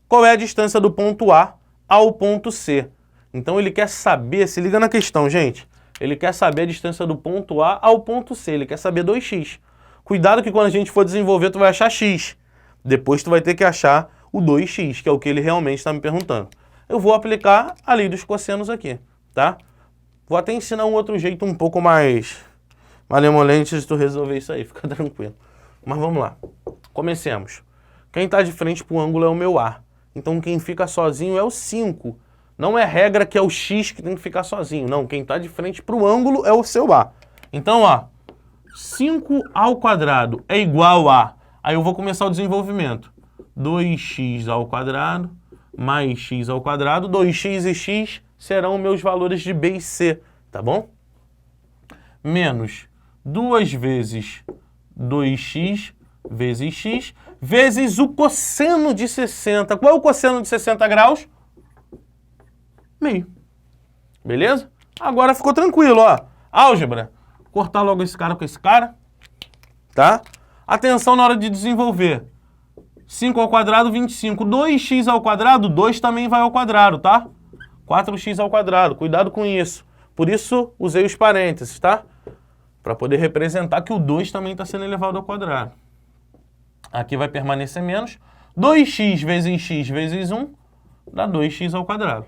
qual é a distância do ponto A ao ponto C? Então ele quer saber, se liga na questão, gente. Ele quer saber a distância do ponto A ao ponto C. Ele quer saber 2x. Cuidado que quando a gente for desenvolver, tu vai achar x. Depois tu vai ter que achar o 2x, que é o que ele realmente está me perguntando. Eu vou aplicar a lei dos cossenos aqui, tá? Vou até ensinar um outro jeito um pouco mais malemolente de tu resolver isso aí, fica tranquilo. Mas vamos lá. Comecemos. Quem está de frente para o ângulo é o meu A. Então quem fica sozinho é o 5. Não é regra que é o x que tem que ficar sozinho. Não, quem está de frente para o ângulo é o seu A. Então, ó, 5 ao quadrado é igual a... Aí eu vou começar o desenvolvimento. 2x ao quadrado mais x ao quadrado. 2x e x serão meus valores de B e C, tá bom? Menos 2 vezes 2x vezes x vezes o cosseno de 60. Qual é o cosseno de 60 graus? Meio. Beleza? Agora ficou tranquilo, ó. Álgebra. Cortar logo esse cara com esse cara. Tá? Atenção na hora de desenvolver. 5 ao quadrado, 25. 2x ao quadrado, 2 também vai ao quadrado, tá? 4x ao quadrado. Cuidado com isso. Por isso, usei os parênteses, tá? Para poder representar que o 2 também está sendo elevado ao quadrado. Aqui vai permanecer menos. 2x vezes x vezes 1 dá 2x ao quadrado.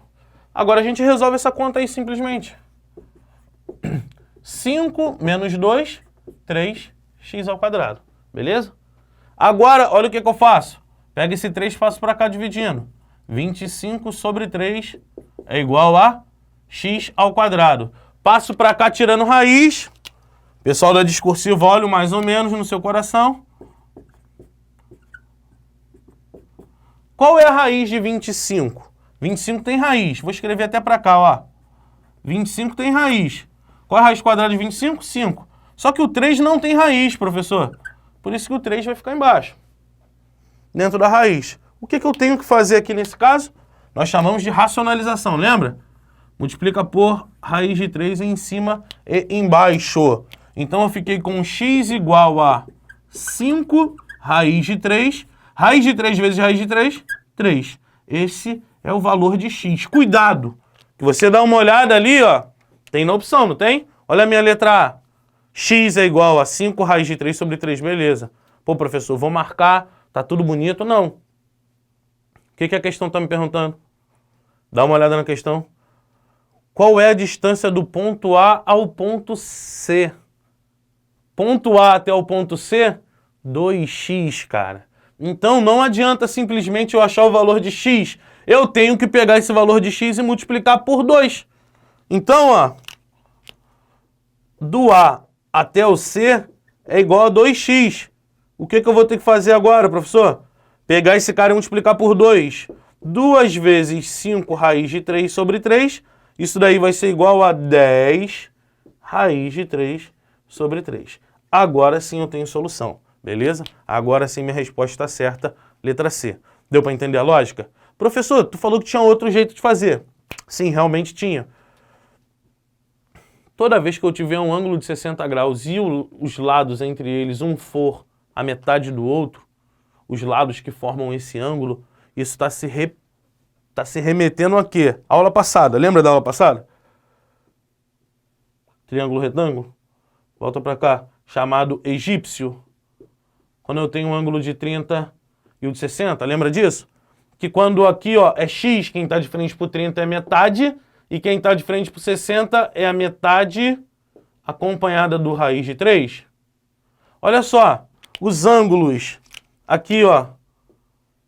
Agora a gente resolve essa conta aí simplesmente. 5 menos 2, 3x ao quadrado. Beleza? Agora, olha o que eu faço. Pega esse 3 e passo para cá dividindo. 25 sobre 3 é igual a x ao quadrado. Passo para cá tirando raiz. Pessoal da discursiva, olha mais ou menos no seu coração. Qual é a raiz de 25? 25 tem raiz. Vou escrever até para cá, ó. 25 tem raiz. Qual é a raiz quadrada de 25? 5. Só que o 3 não tem raiz, professor. Por isso que o 3 vai ficar embaixo, dentro da raiz. O que eu tenho que fazer aqui nesse caso? Nós chamamos de racionalização, lembra? Multiplica por raiz de 3 em cima e embaixo. Então eu fiquei com x igual a 5 raiz de 3. Raiz de 3 vezes raiz de 3, 3. Esse é o valor de x. Cuidado, que você dá uma olhada ali, ó. Tem na opção, não tem? Olha a minha letra A. X é igual a 5 raiz de 3 sobre 3, beleza. Pô, professor, vou marcar, tá tudo bonito? Não. O que a questão está me perguntando? Dá uma olhada na questão. Qual é a distância do ponto A ao ponto C? Ponto A até o ponto C? 2x, cara. Então não adianta simplesmente eu achar o valor de x. Eu tenho que pegar esse valor de x e multiplicar por 2. Então, ó, do A até o C é igual a 2x. O que eu vou ter que fazer agora, professor? Pegar esse cara e multiplicar por 2. 2 vezes 5 raiz de 3 sobre 3. Isso daí vai ser igual a 10 raiz de 3 sobre 3. Agora sim eu tenho solução, beleza? Agora sim minha resposta está certa, letra C. Deu para entender a lógica? Professor, tu falou que tinha outro jeito de fazer. Sim, realmente tinha. Toda vez que eu tiver um ângulo de 60 graus e os lados entre eles, um for a metade do outro, os lados que formam esse ângulo, isso está se remetendo a quê? Aula passada, lembra da aula passada? Triângulo retângulo? Volta para cá, chamado egípcio. Quando eu tenho um ângulo de 30 e o de 60, lembra disso? Que quando aqui, ó, é x, quem está de frente para o 30 é metade, e quem está de frente para o 60 é a metade acompanhada do raiz de 3. Olha só, os ângulos aqui, ó,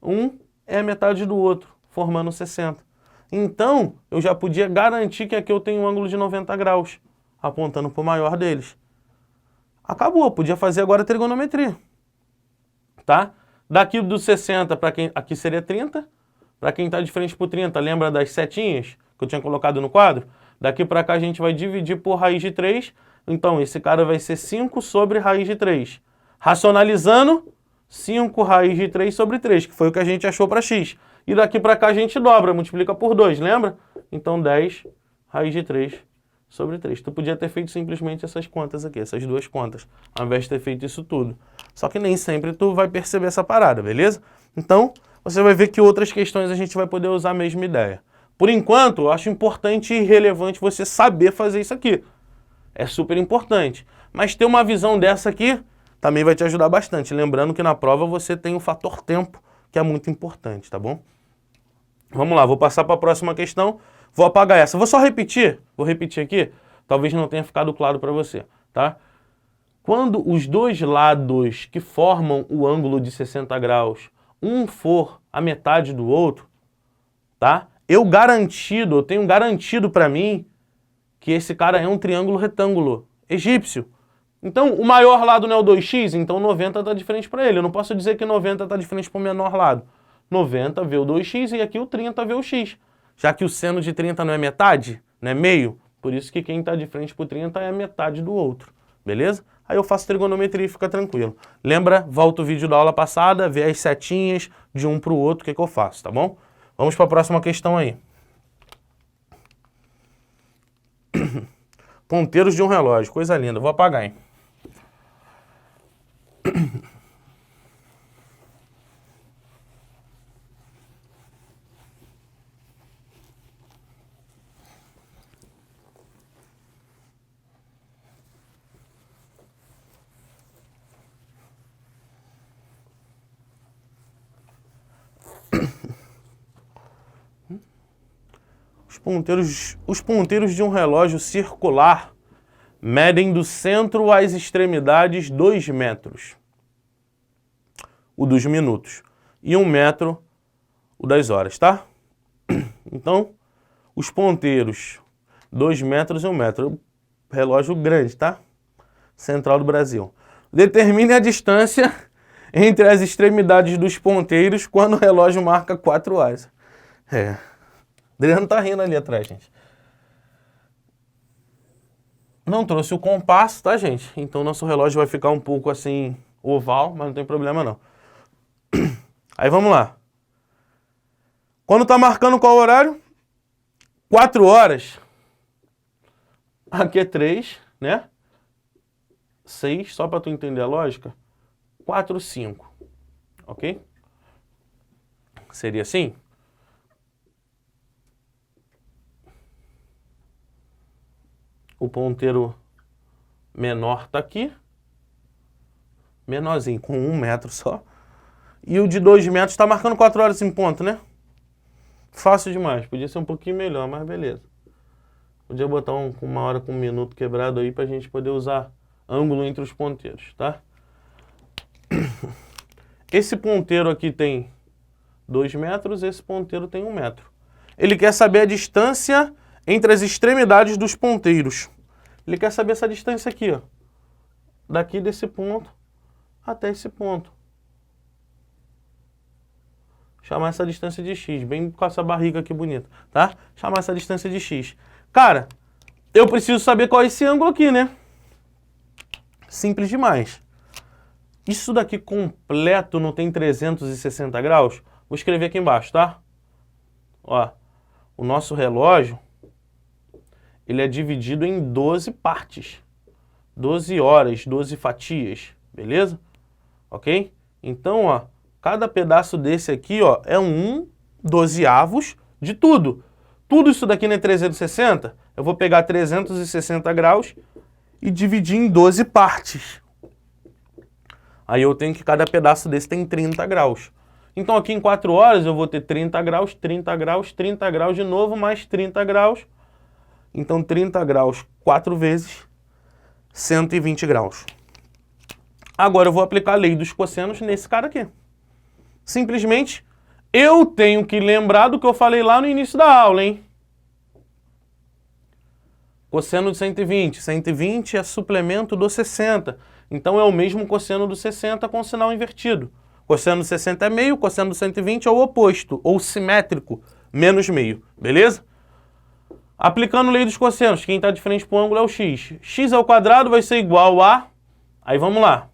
um é a metade do outro, formando 60. Então, eu já podia garantir que aqui eu tenho um ângulo de 90 graus, apontando para o maior deles. Acabou, podia fazer agora a trigonometria. Tá? Daqui do 60 para quem... Aqui seria 30. Para quem está de frente para o 30, lembra das setinhas que eu tinha colocado no quadro? Daqui para cá a gente vai dividir por raiz de 3. Então, esse cara vai ser 5 sobre raiz de 3. Racionalizando, 5 raiz de 3 sobre 3, que foi o que a gente achou para x. E daqui para cá a gente dobra, multiplica por 2, lembra? Então, 10 raiz de 3 sobre 3. Tu podia ter feito simplesmente essas contas aqui, essas duas contas, ao invés de ter feito isso tudo. Só que nem sempre tu vai perceber essa parada, beleza? Então, você vai ver que outras questões a gente vai poder usar a mesma ideia. Por enquanto, eu acho importante e relevante você saber fazer isso aqui. É super importante. Mas ter uma visão dessa aqui também vai te ajudar bastante. Lembrando que na prova você tem o fator tempo, que é muito importante, tá bom? Vamos lá, vou passar para a próxima questão. Vou apagar essa. Vou repetir aqui. Talvez não tenha ficado claro para você, tá? Quando os dois lados que formam o ângulo de 60 graus, um for a metade do outro, tá? Eu tenho garantido para mim que esse cara é um triângulo retângulo egípcio. Então, o maior lado não é o 2x, então 90 está de frente para ele. Eu não posso dizer que 90 está de frente para o menor lado. 90 vê o 2x e aqui o 30 vê o x. Já que o seno de 30 não é metade, não é meio, por isso que quem está de frente para o 30 é a metade do outro. Beleza? Aí eu faço trigonometria e fica tranquilo. Lembra? Volta o vídeo da aula passada, vê as setinhas de um para o outro, o que eu faço, tá bom? Vamos para a próxima questão aí. Ponteiros de um relógio, coisa linda. Vou apagar, hein? Os ponteiros de um relógio circular medem do centro às extremidades 2 metros, o dos minutos, e 1 metro, o das horas, tá? Então, os ponteiros, 2 metros e 1 metro, relógio grande, tá? Central do Brasil. Determine a distância entre as extremidades dos ponteiros quando o relógio marca 4 horas. Adriano tá rindo ali atrás, gente. Não trouxe o compasso, tá, gente? Então nosso relógio vai ficar um pouco assim, oval, mas não tem problema não. Aí vamos lá. Quando tá marcando qual horário? 4 horas. Aqui é 3, né? 6, só para tu entender a lógica. 4, 5. Ok? Seria assim? O ponteiro menor tá aqui. Menorzinho, com 1 metro só. E o de 2 metros está marcando 4 horas em ponto, né? Fácil demais. Podia ser um pouquinho melhor, mas beleza. Podia botar uma hora com 1 minuto quebrado aí pra gente poder usar ângulo entre os ponteiros, tá? Esse ponteiro aqui tem 2 metros, esse ponteiro tem 1 metro. Ele quer saber a distância entre as extremidades dos ponteiros. Ele quer saber essa distância aqui, ó. Daqui desse ponto até esse ponto. Chamar essa distância de x, bem com essa barriga aqui bonita, tá? Chamar essa distância de x. Cara, eu preciso saber qual é esse ângulo aqui, né? Simples demais. Isso daqui completo não tem 360 graus? Vou escrever aqui embaixo, tá? Ó, o nosso relógio, ele é dividido em 12 partes. 12 horas, 12 fatias, beleza? Ok? Então, ó, cada pedaço desse aqui, ó, é um 12avos de tudo. Tudo isso daqui não é 360? Eu vou pegar 360 graus e dividir em 12 partes. Aí eu tenho que cada pedaço desse tem 30 graus. Então aqui em 4 horas eu vou ter 30 graus, 30 graus, 30 graus de novo, mais 30 graus. Então 30 graus 4 vezes, 120 graus. Agora eu vou aplicar a lei dos cossenos nesse cara aqui. Simplesmente, eu tenho que lembrar do que eu falei lá no início da aula, hein? Cosseno de 120. 120 é suplemento do 60. Então é o mesmo cosseno do 60 com sinal invertido. Cosseno de 60 é meio, cosseno do 120 é o oposto, ou simétrico, menos meio. Beleza? Aplicando a lei dos cossenos, quem está de frente para o ângulo é o x. X ao quadrado vai ser igual a... Aí vamos lá.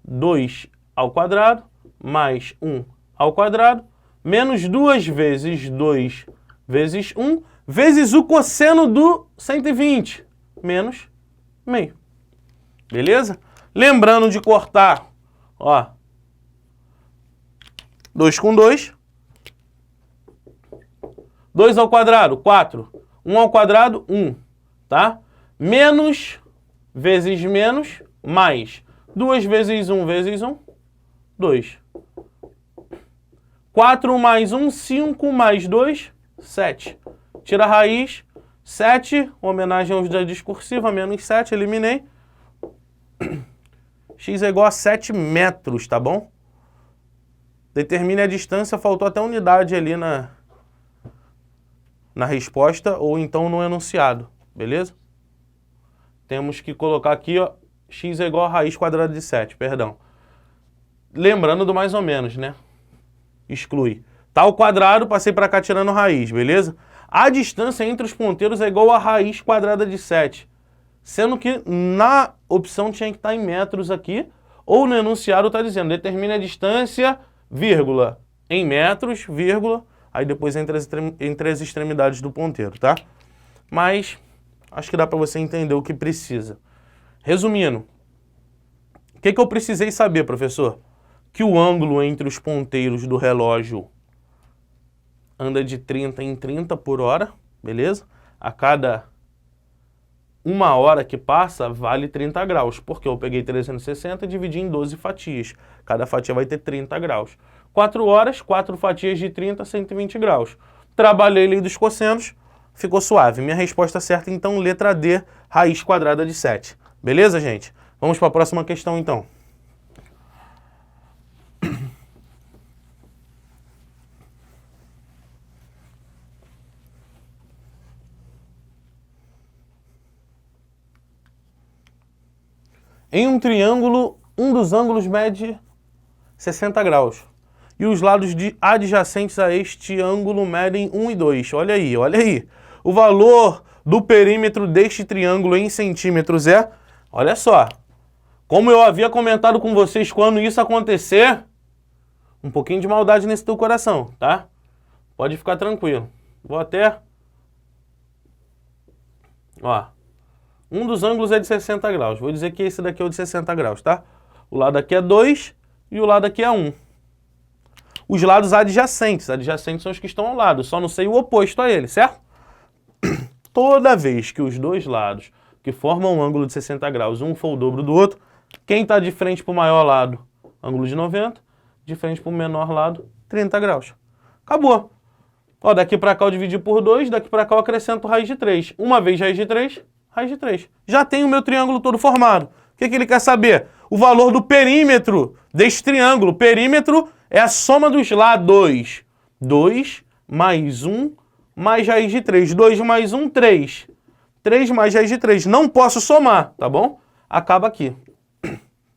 2 ao quadrado mais 1 ao quadrado, menos 2 vezes 2 vezes 1, vezes o cosseno do 120, menos meio. Beleza? Lembrando de cortar, ó, 2 com 2, 2 ao quadrado, 4, 1 ao quadrado, 1, tá? Menos vezes menos, mais 2 vezes 1 vezes 1, 2. 4 mais 1, 5 mais 2, 7. Tira a raiz, 7, homenagem aos da discursiva, menos 7, eliminei. X é igual a 7 metros, tá bom? Determine a distância, faltou até unidade ali na resposta, ou então no enunciado, beleza? Temos que colocar aqui, ó, x é igual a raiz quadrada de 7, perdão. Lembrando do mais ou menos, né? Exclui. Tá ao quadrado, passei para cá tirando raiz, beleza? A distância entre os ponteiros é igual a raiz quadrada de 7. Sendo que na opção tinha que estar em metros aqui, ou no enunciado está dizendo, determine a distância, vírgula, em metros, vírgula, aí depois entre as extremidades do ponteiro, tá? Mas acho que dá para você entender o que precisa. Resumindo, o que eu precisei saber, professor? Que o ângulo entre os ponteiros do relógio anda de 30 em 30 por hora, beleza? A cada 1 hora que passa, vale 30 graus, porque eu peguei 360 e dividi em 12 fatias. Cada fatia vai ter 30 graus. 4 horas, 4 fatias de 30, 120 graus. Trabalhei a lei dos cossenos, ficou suave. Minha resposta certa, então, letra D, raiz quadrada de 7. Beleza, gente? Vamos para a próxima questão, então. Em um triângulo, um dos ângulos mede 60 graus. E os lados adjacentes a este ângulo medem 1 e 2. Olha aí, olha aí. O valor do perímetro deste triângulo em centímetros é... Olha só. Como eu havia comentado com vocês quando isso acontecer, um pouquinho de maldade nesse teu coração, tá? Pode ficar tranquilo. Vou até... Ó. Um dos ângulos é de 60 graus. Vou dizer que esse daqui é o de 60 graus, tá? O lado aqui é 2 e o lado aqui é 1. Os lados adjacentes. Adjacentes são os que estão ao lado. Só não sei o oposto a ele, certo? Toda vez que os dois lados que formam um ângulo de 60 graus, um for o dobro do outro, quem está de frente para o maior lado? Ângulo de 90. De frente para o menor lado, 30 graus. Acabou. Ó, daqui para cá eu dividi por 2, daqui para cá eu acrescento raiz de 3. Uma vez raiz de 3, raiz de 3. Já tem o meu triângulo todo formado. O que ele quer saber? O valor do perímetro deste triângulo. Perímetro é a soma dos lados. 2 mais 1 mais raiz de 3. 2 mais 1, 3. 3 mais raiz de 3. Não posso somar, tá bom? Acaba aqui.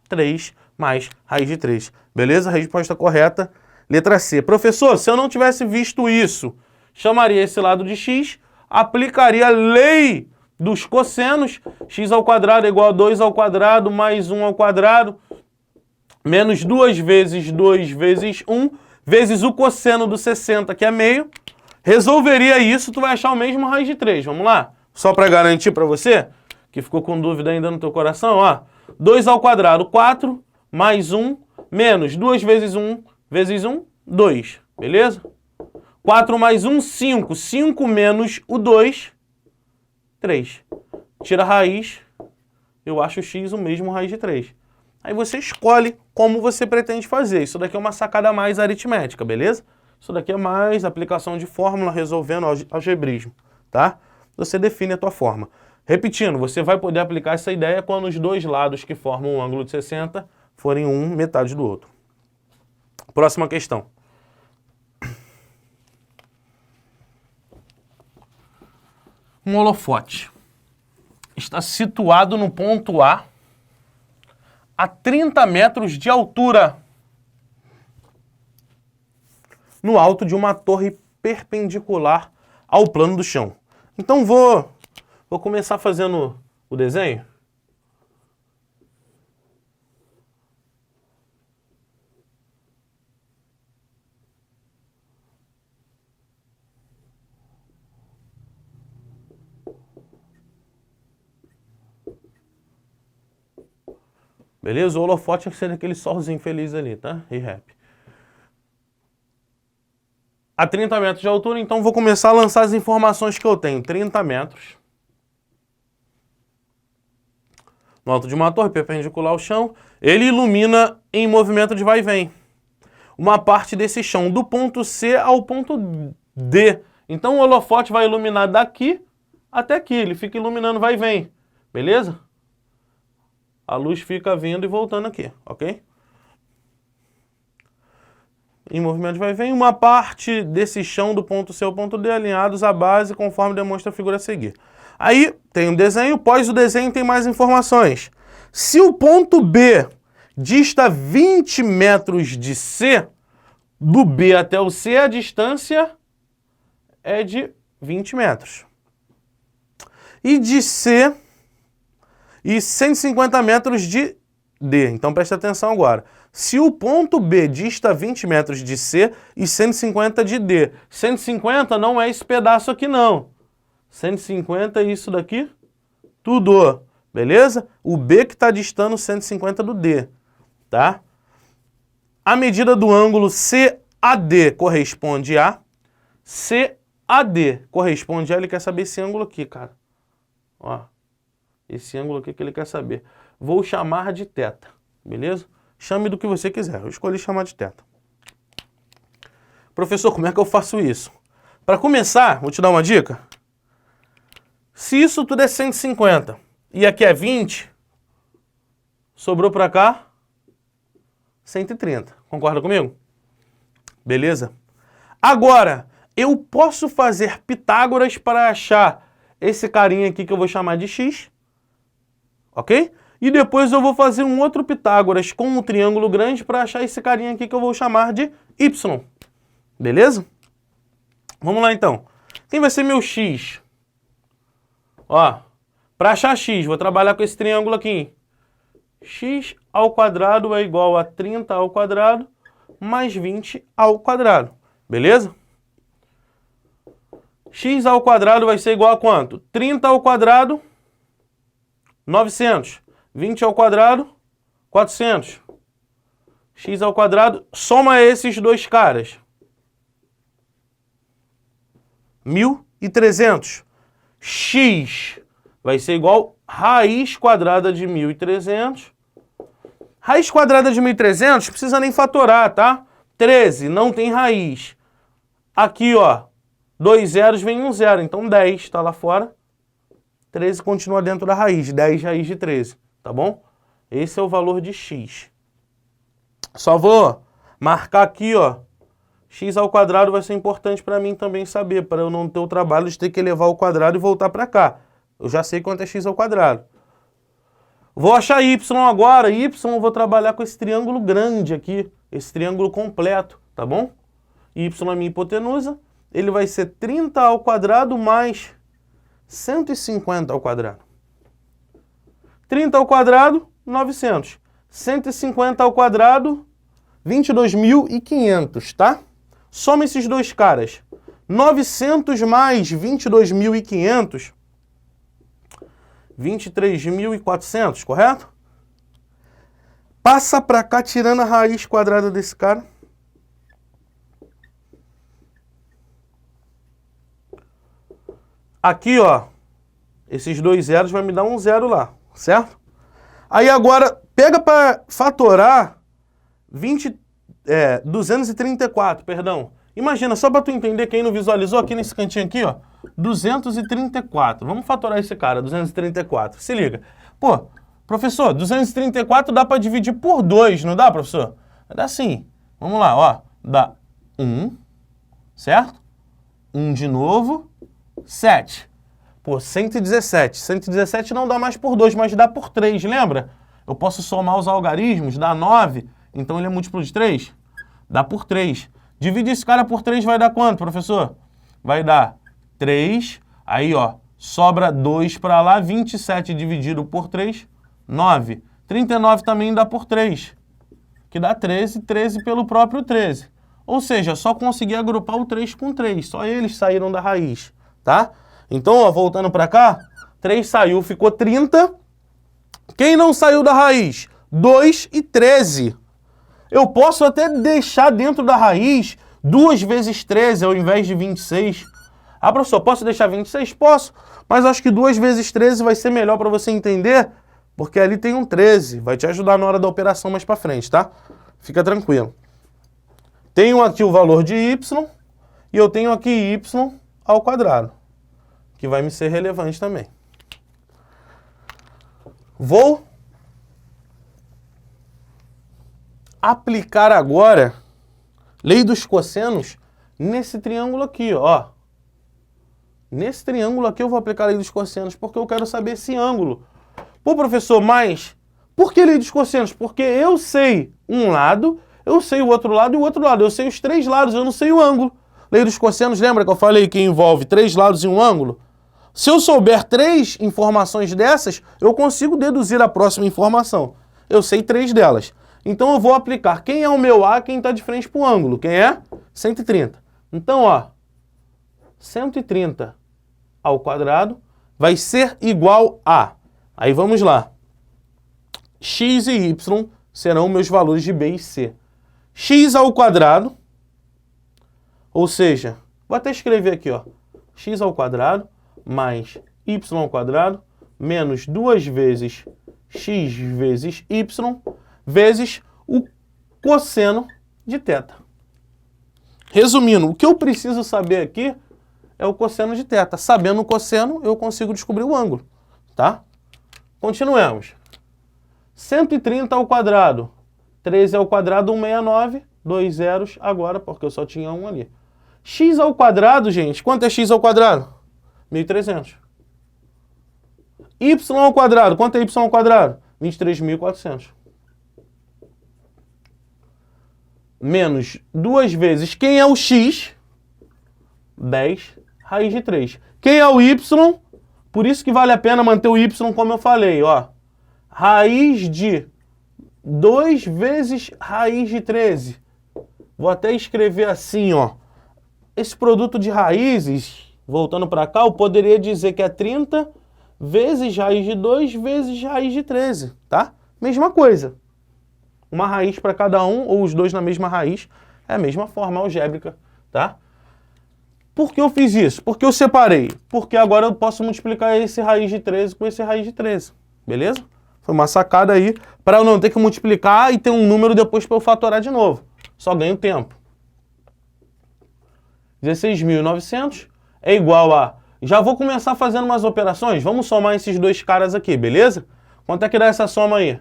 3 mais raiz de 3. Beleza? Resposta correta, letra C. Professor, se eu não tivesse visto isso, chamaria esse lado de x, aplicaria a lei dos cossenos. X ao quadrado é igual a 2 ao quadrado mais 1 ao quadrado, menos 2 vezes 2 vezes 1, vezes o cosseno do 60, que é meio. Resolveria isso, tu vai achar o mesmo raiz de 3. Vamos lá? Só para garantir para você, que ficou com dúvida ainda no teu coração, ó. 2 ao quadrado, 4, mais 1, menos 2 vezes 1, vezes 1, 2. Beleza? 4 mais 1, 5. 5 menos o 2, 3. Tira a raiz, eu acho x o mesmo raiz de 3. Aí você escolhe como você pretende fazer. Isso daqui é uma sacada mais aritmética, beleza? Isso daqui é mais aplicação de fórmula, resolvendo algebrismo, tá? Você define a tua forma. Repetindo, você vai poder aplicar essa ideia quando os dois lados que formam um ângulo de 60 forem um metade do outro. Próxima questão. Um holofote está situado no ponto A 30 metros de altura, no alto de uma torre perpendicular ao plano do chão. Então vou começar fazendo o desenho. Beleza? O holofote é sendo aquele solzinho feliz ali, tá? E rap. A 30 metros de altura, então vou começar a lançar as informações que eu tenho. 30 metros. No alto de uma torre, perpendicular ao chão. Ele ilumina em movimento de vai e vem uma parte desse chão, do ponto C ao ponto D. Então o holofote vai iluminar daqui até aqui. Ele fica iluminando vai e vem. Beleza? A luz fica vindo e voltando aqui, ok? Em movimento de vai e vem, uma parte desse chão do ponto C ao ponto D alinhados à base, conforme demonstra a figura a seguir. Aí tem um desenho, pós o desenho tem mais informações. Se o ponto B dista 20 metros de C, do B até o C a distância é de 20 metros. E de C... e 150 metros de D. Então presta atenção agora. Se o ponto B dista 20 metros de C e 150 de D. 150 não é esse pedaço aqui não. 150 é isso daqui, tudo. Beleza? O B que está distando 150 do D. Tá? A medida do ângulo CAD corresponde a... CAD corresponde a... Ele quer saber esse ângulo aqui, cara. Ó. Esse ângulo aqui que ele quer saber. Vou chamar de θ, beleza? Chame do que você quiser. Eu escolhi chamar de θ. Professor, como é que eu faço isso? Para começar, vou te dar uma dica. Se isso tudo é 150 e aqui é 20, sobrou para cá 130. Concorda comigo? Beleza? Agora, eu posso fazer Pitágoras para achar esse carinha aqui que eu vou chamar de x. Ok? E depois eu vou fazer um outro Pitágoras com um triângulo grande para achar esse carinha aqui que eu vou chamar de y. Beleza? Vamos lá então. Quem vai ser meu x? Ó, para achar x, vou trabalhar com esse triângulo aqui. X ao quadrado é igual a 30 ao quadrado mais 20 ao quadrado. Beleza? X ao quadrado vai ser igual a quanto? 30 ao quadrado, 900. 20 ao quadrado, 400. X ao quadrado, soma esses dois caras. 1.300. X vai ser igual a raiz quadrada de 1.300. Raiz quadrada de 1.300, não precisa nem fatorar, tá? 13, não tem raiz. Aqui, ó, 2 zeros vem um zero, então 10 está lá fora. 13 continua dentro da raiz, 10 raiz de 13, tá bom? Esse é o valor de x. Só vou marcar aqui, ó, x ao quadrado vai ser importante para mim também saber, para eu não ter o trabalho de ter que elevar ao quadrado e voltar para cá. Eu já sei quanto é x ao quadrado. Vou achar y agora. Y eu vou trabalhar com esse triângulo grande aqui, esse triângulo completo, tá bom? Y é minha hipotenusa. Ele vai ser 30 ao quadrado mais 150 ao quadrado. 30 ao quadrado, 900. 150 ao quadrado, 22.500, tá? Soma esses dois caras. 900 mais 22.500, 23.400, correto? Passa para cá tirando a raiz quadrada desse cara. Aqui, ó, esses dois zeros vai me dar um zero lá, certo? Aí agora, pega para fatorar 234, perdão. Imagina, só para tu entender, quem não visualizou, aqui nesse cantinho aqui, ó, 234. Vamos fatorar esse cara, 234. Se liga. Pô, professor, 234 dá para dividir por 2, não dá, professor? Dá sim. Vamos lá, ó. Dá 1, certo? 1 de novo, 7. Pô, 117. 117 não dá mais por 2, mas dá por 3, lembra? Eu posso somar os algarismos, dá 9, então ele é múltiplo de 3? Dá por 3. Divide esse cara por 3 vai dar quanto, professor? Vai dar 3, aí ó, sobra 2 para lá, 27 dividido por 3, 9. 39 também dá por 3, que dá 13, 13 pelo próprio 13. Ou seja, só consegui agrupar o 3 com 3, só eles saíram da raiz, tá? Então, ó, voltando para cá, 3 saiu, ficou 30. Quem não saiu da raiz? 2 e 13. Eu posso até deixar dentro da raiz 2 vezes 13 ao invés de 26. Ah, professor, posso deixar 26? Posso, mas acho que 2 vezes 13 vai ser melhor para você entender, porque ali tem um 13. Vai te ajudar na hora da operação mais para frente, tá? Fica tranquilo. Tenho aqui o valor de y e eu tenho aqui y ao quadrado, que vai me ser relevante também. Vou aplicar agora lei dos cossenos nesse triângulo aqui, ó. Nesse triângulo aqui eu vou aplicar a lei dos cossenos, porque eu quero saber esse ângulo. Pô, professor, mas por que lei dos cossenos? Porque eu sei um lado, eu sei o outro lado e o outro lado. Eu sei os 3 lados, eu não sei o ângulo. Lei dos cossenos, lembra que eu falei que envolve 3 lados e um ângulo? Se eu souber 3 informações dessas, eu consigo deduzir a próxima informação. Eu sei 3 delas. Então eu vou aplicar quem é o meu A, quem está de frente para o ângulo. Quem é? 130. Então, ó, 130 ao quadrado vai ser igual a... Aí vamos lá. X e Y serão meus valores de B e C. X ao quadrado, ou seja, vou até escrever aqui, ó. X ao quadrado mais Y ao quadrado menos 2 vezes X vezes Y vezes o cosseno de θ. Resumindo, o que eu preciso saber aqui é o cosseno de θ. Sabendo o cosseno, eu consigo descobrir o ângulo, tá? Continuemos. 130 ao quadrado. 13 ao quadrado, 169. 2 zeros agora, porque eu só tinha um ali. X ao quadrado, gente, quanto é x ao quadrado? 1.300. Y ao quadrado, quanto é y ao quadrado? 23.400. Menos 2 vezes quem é o x? 10 raiz de 3. Quem é o y? Por isso que vale a pena manter o y como eu falei, ó. Raiz de 2 vezes raiz de 13. Vou até escrever assim, ó. Esse produto de raízes, voltando para cá, eu poderia dizer que é 30 vezes raiz de 2 vezes raiz de 13, tá? Mesma coisa. Uma raiz para cada um, ou os dois na mesma raiz, é a mesma forma algébrica, tá? Por que eu fiz isso? Porque eu separei. Porque agora eu posso multiplicar esse raiz de 13 com esse raiz de 13, beleza? Foi uma sacada aí, para eu não ter que multiplicar e ter um número depois para eu fatorar de novo. Só ganho tempo. 16.900 é igual a... Já vou começar fazendo umas operações. Vamos somar esses dois caras aqui, beleza? Quanto é que dá essa soma aí?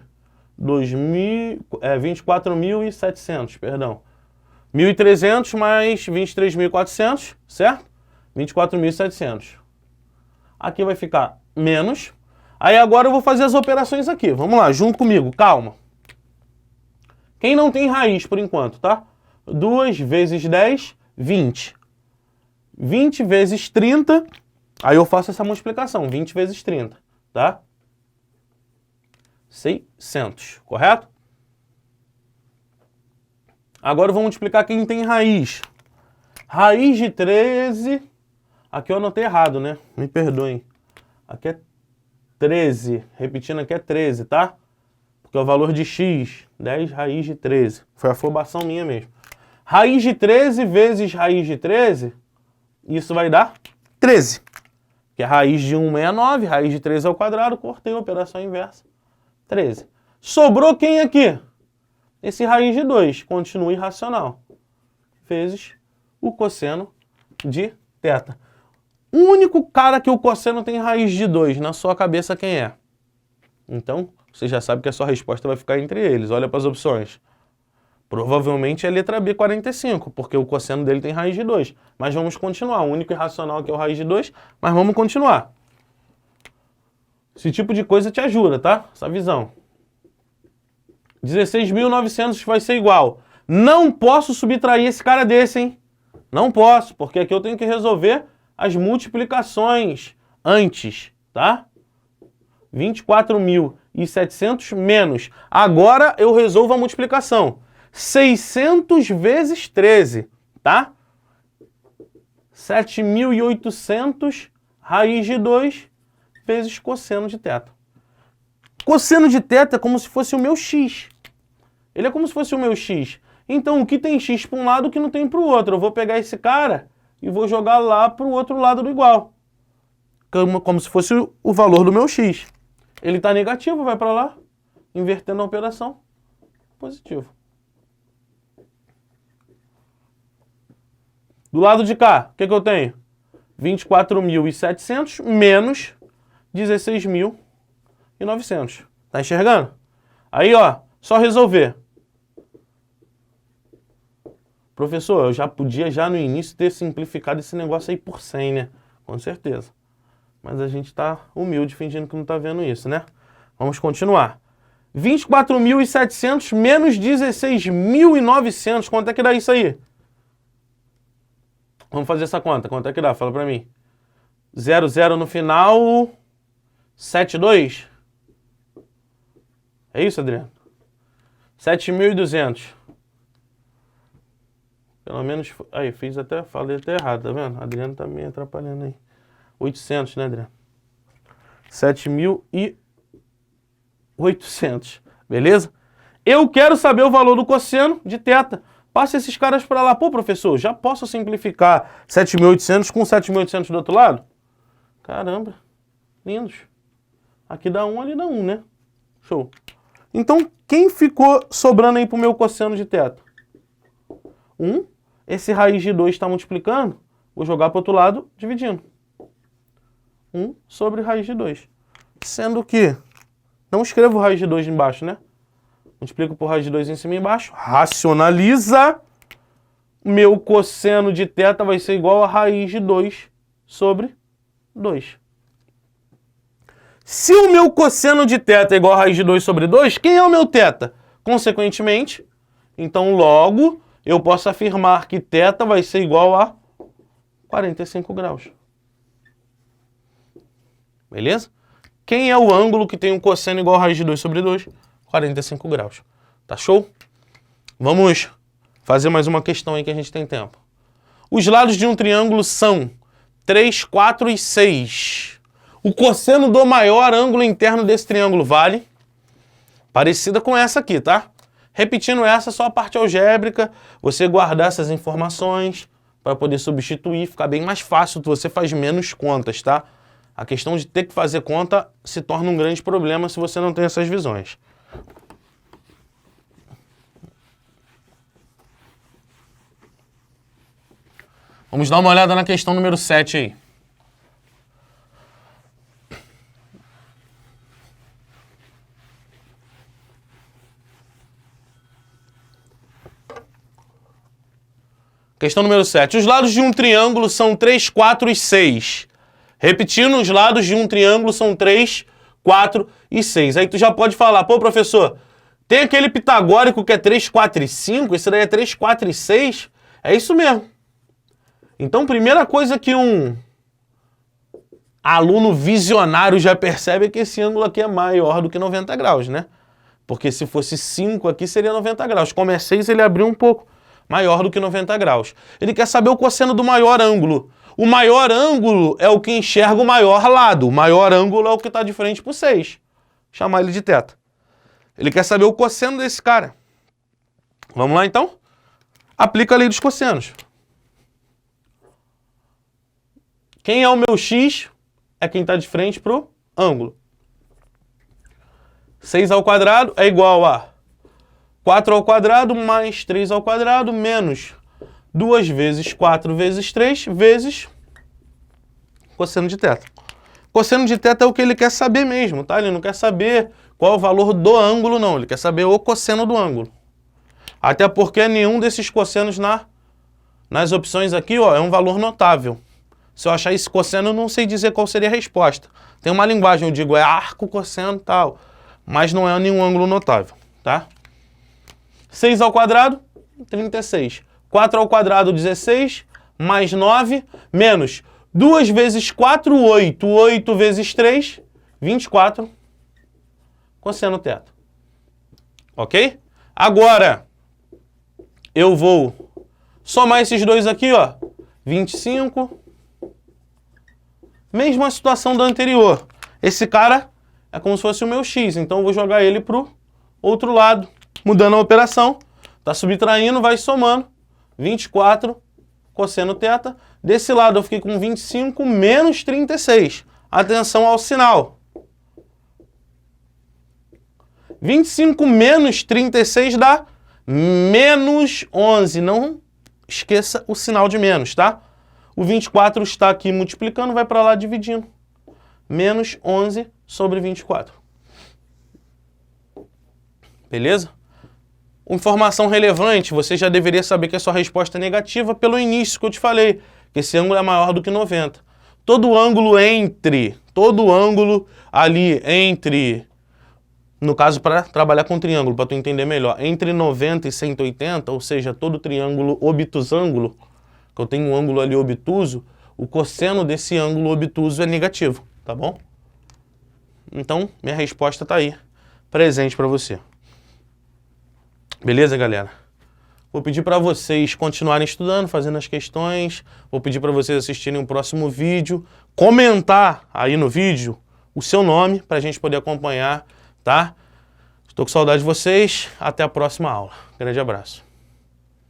24.700, perdão. 1.300 mais 23.400, certo? 24.700. Aqui vai ficar menos. Aí agora eu vou fazer as operações aqui. Vamos lá, junto comigo, calma. Quem não tem raiz por enquanto, tá? 2 vezes 10, 20. 20 vezes 30, aí eu faço essa multiplicação, 20 vezes 30, tá? 600, correto? Agora eu vou multiplicar quem tem raiz. Raiz de 13, aqui eu anotei errado, né? Me perdoem. Aqui é 13, repetindo aqui é 13, tá? Porque é o valor de x, 10 raiz de 13. Foi a afobação minha mesmo. Raiz de 13 vezes raiz de 13, isso vai dar 13. Que a raiz de 1 é 9, raiz de 13 ao quadrado, cortei a operação inversa. 13. Sobrou quem aqui? Esse raiz de 2, continua irracional. Vezes o cosseno de θ. O único cara que o cosseno tem raiz de 2, na sua cabeça quem é? Então, você já sabe que a sua resposta vai ficar entre eles. Olha para as opções. Provavelmente é a letra B, 45, porque o cosseno dele tem raiz de 2. Mas vamos continuar. O único irracional aqui é o raiz de 2, mas vamos continuar. Esse tipo de coisa te ajuda, tá? Essa visão. 16.900 vai ser igual. Não posso subtrair esse cara desse, hein? Não posso, porque aqui eu tenho que resolver as multiplicações antes, tá? 24.700 menos. Agora eu resolvo a multiplicação. 600 vezes 13, tá? 7.800 raiz de 2 vezes cosseno de θ. Cosseno de θ é como se fosse o meu x. Ele é como se fosse o meu x. Então, o que tem x para um lado, o que não tem para o outro? Eu vou pegar esse cara e vou jogar lá para o outro lado do igual. Como se fosse o valor do meu x. Ele está negativo, vai para lá. Invertendo a operação. Positivo. Do lado de cá, o que eu tenho? 24.700 menos 16.900. Tá enxergando? Aí, ó, só resolver. Professor, eu já podia já no início ter simplificado esse negócio aí por 100, né? Com certeza. Mas a gente tá humilde fingindo que não tá vendo isso, né? Vamos continuar. 24.700 menos 16.900. Quanto é que dá isso aí? Vamos fazer essa conta. Quanto é que dá? Fala pra mim. 0, 0 no final. 7, 2. É isso, Adriano? 7.200. Pelo menos... Aí, fiz até... Falei até errado, tá vendo? Adriano tá me atrapalhando aí. 800, né, Adriano? 7.800. Beleza? Eu quero saber o valor do cosseno de θ. Passa esses caras para lá. Pô, professor, já posso simplificar 7.800 com 7.800 do outro lado? Caramba, lindos. Aqui dá 1, ali dá 1, né? Show. Então, quem ficou sobrando aí pro meu cosseno de θ? 1. Esse raiz de 2 está multiplicando. Vou jogar para o outro lado, dividindo. 1 sobre raiz de 2. Sendo que... Não escrevo raiz de 2 embaixo, né? Multiplico por raiz de 2 em cima e embaixo. Racionaliza. Meu cosseno de θ vai ser igual a raiz de 2 sobre 2. Se o meu cosseno de θ é igual a raiz de 2 sobre 2, quem é o meu θ? Consequentemente, então logo eu posso afirmar que θ vai ser igual a 45 graus. Beleza? Quem é o ângulo que tem um cosseno igual a raiz de 2 sobre 2? 45 graus. Tá show? Vamos fazer mais uma questão aí que a gente tem tempo. Os lados de um triângulo são 3, 4 e 6. O cosseno do maior ângulo interno desse triângulo vale? Parecida com essa aqui, tá? Repetindo essa, só a parte algébrica, você guardar essas informações para poder substituir, ficar bem mais fácil, você faz menos contas, tá? A questão de ter que fazer conta se torna um grande problema se você não tem essas visões. Vamos dar uma olhada na questão número 7 aí. Questão número 7. Os lados de um triângulo são 3, 4 e 6. Repetindo, os lados de um triângulo são 3, 4 e 6. Aí tu já pode falar, pô, professor, tem aquele pitagórico que é 3, 4 e 5, esse daí é 3, 4 e 6? É isso mesmo. Então, primeira coisa que um aluno visionário já percebe é que esse ângulo aqui é maior do que 90 graus, né? Porque se fosse 5 aqui seria 90 graus. Como é 6, ele abriu um pouco. Maior do que 90 graus. Ele quer saber o cosseno do maior ângulo. O maior ângulo é o que enxerga o maior lado. O maior ângulo é o que está de frente para o 6. Chamar ele de θ. Ele quer saber o cosseno desse cara. Vamos lá, então? Aplica a lei dos cossenos. Quem é o meu x é quem está de frente para o ângulo. 6 ao quadrado é igual a 4 ao quadrado mais 3 ao quadrado menos 2 vezes 4 vezes 3 vezes cosseno de θ. Cosseno de θ é o que ele quer saber mesmo, tá? Ele não quer saber qual é o valor do ângulo, não. Ele quer saber o cosseno do ângulo. Até porque nenhum desses cossenos nas opções aqui, ó, é um valor notável. Se eu achar esse cosseno, eu não sei dizer qual seria a resposta. Tem uma linguagem, eu digo, é arco, cosseno e tal. Mas não é nenhum ângulo notável, tá? 6 ao quadrado, 36. 4 ao quadrado, 16. Mais 9, menos 2 vezes 4, 8. 8 vezes 3, 24. Cosseno θ. Ok? Agora, eu vou somar esses dois aqui, ó. 25. Mesma situação da anterior. Esse cara é como se fosse o meu x, então eu vou jogar ele pro outro lado. Mudando a operação, tá subtraindo, vai somando. 24 cosseno θ. Desse lado eu fiquei com 25 menos 36. Atenção ao sinal. 25 menos 36 dá menos 11. Não esqueça o sinal de menos, tá? O 24 está aqui multiplicando, vai para lá dividindo. Menos 11 sobre 24. Beleza? Informação relevante, você já deveria saber que a sua resposta é negativa pelo início que eu te falei, que esse ângulo é maior do que 90. Todo ângulo ali entre, no caso para trabalhar com triângulo, para tu entender melhor, entre 90 e 180, ou seja, todo triângulo obtusângulo, que eu tenho um ângulo ali obtuso, o cosseno desse ângulo obtuso é negativo, tá bom? Então, minha resposta está aí, presente para você. Beleza, galera? Vou pedir para vocês continuarem estudando, fazendo as questões. Vou pedir para vocês assistirem o próximo vídeo. Comentar aí no vídeo o seu nome para a gente poder acompanhar, tá? Estou com saudade de vocês. Até a próxima aula. Grande abraço.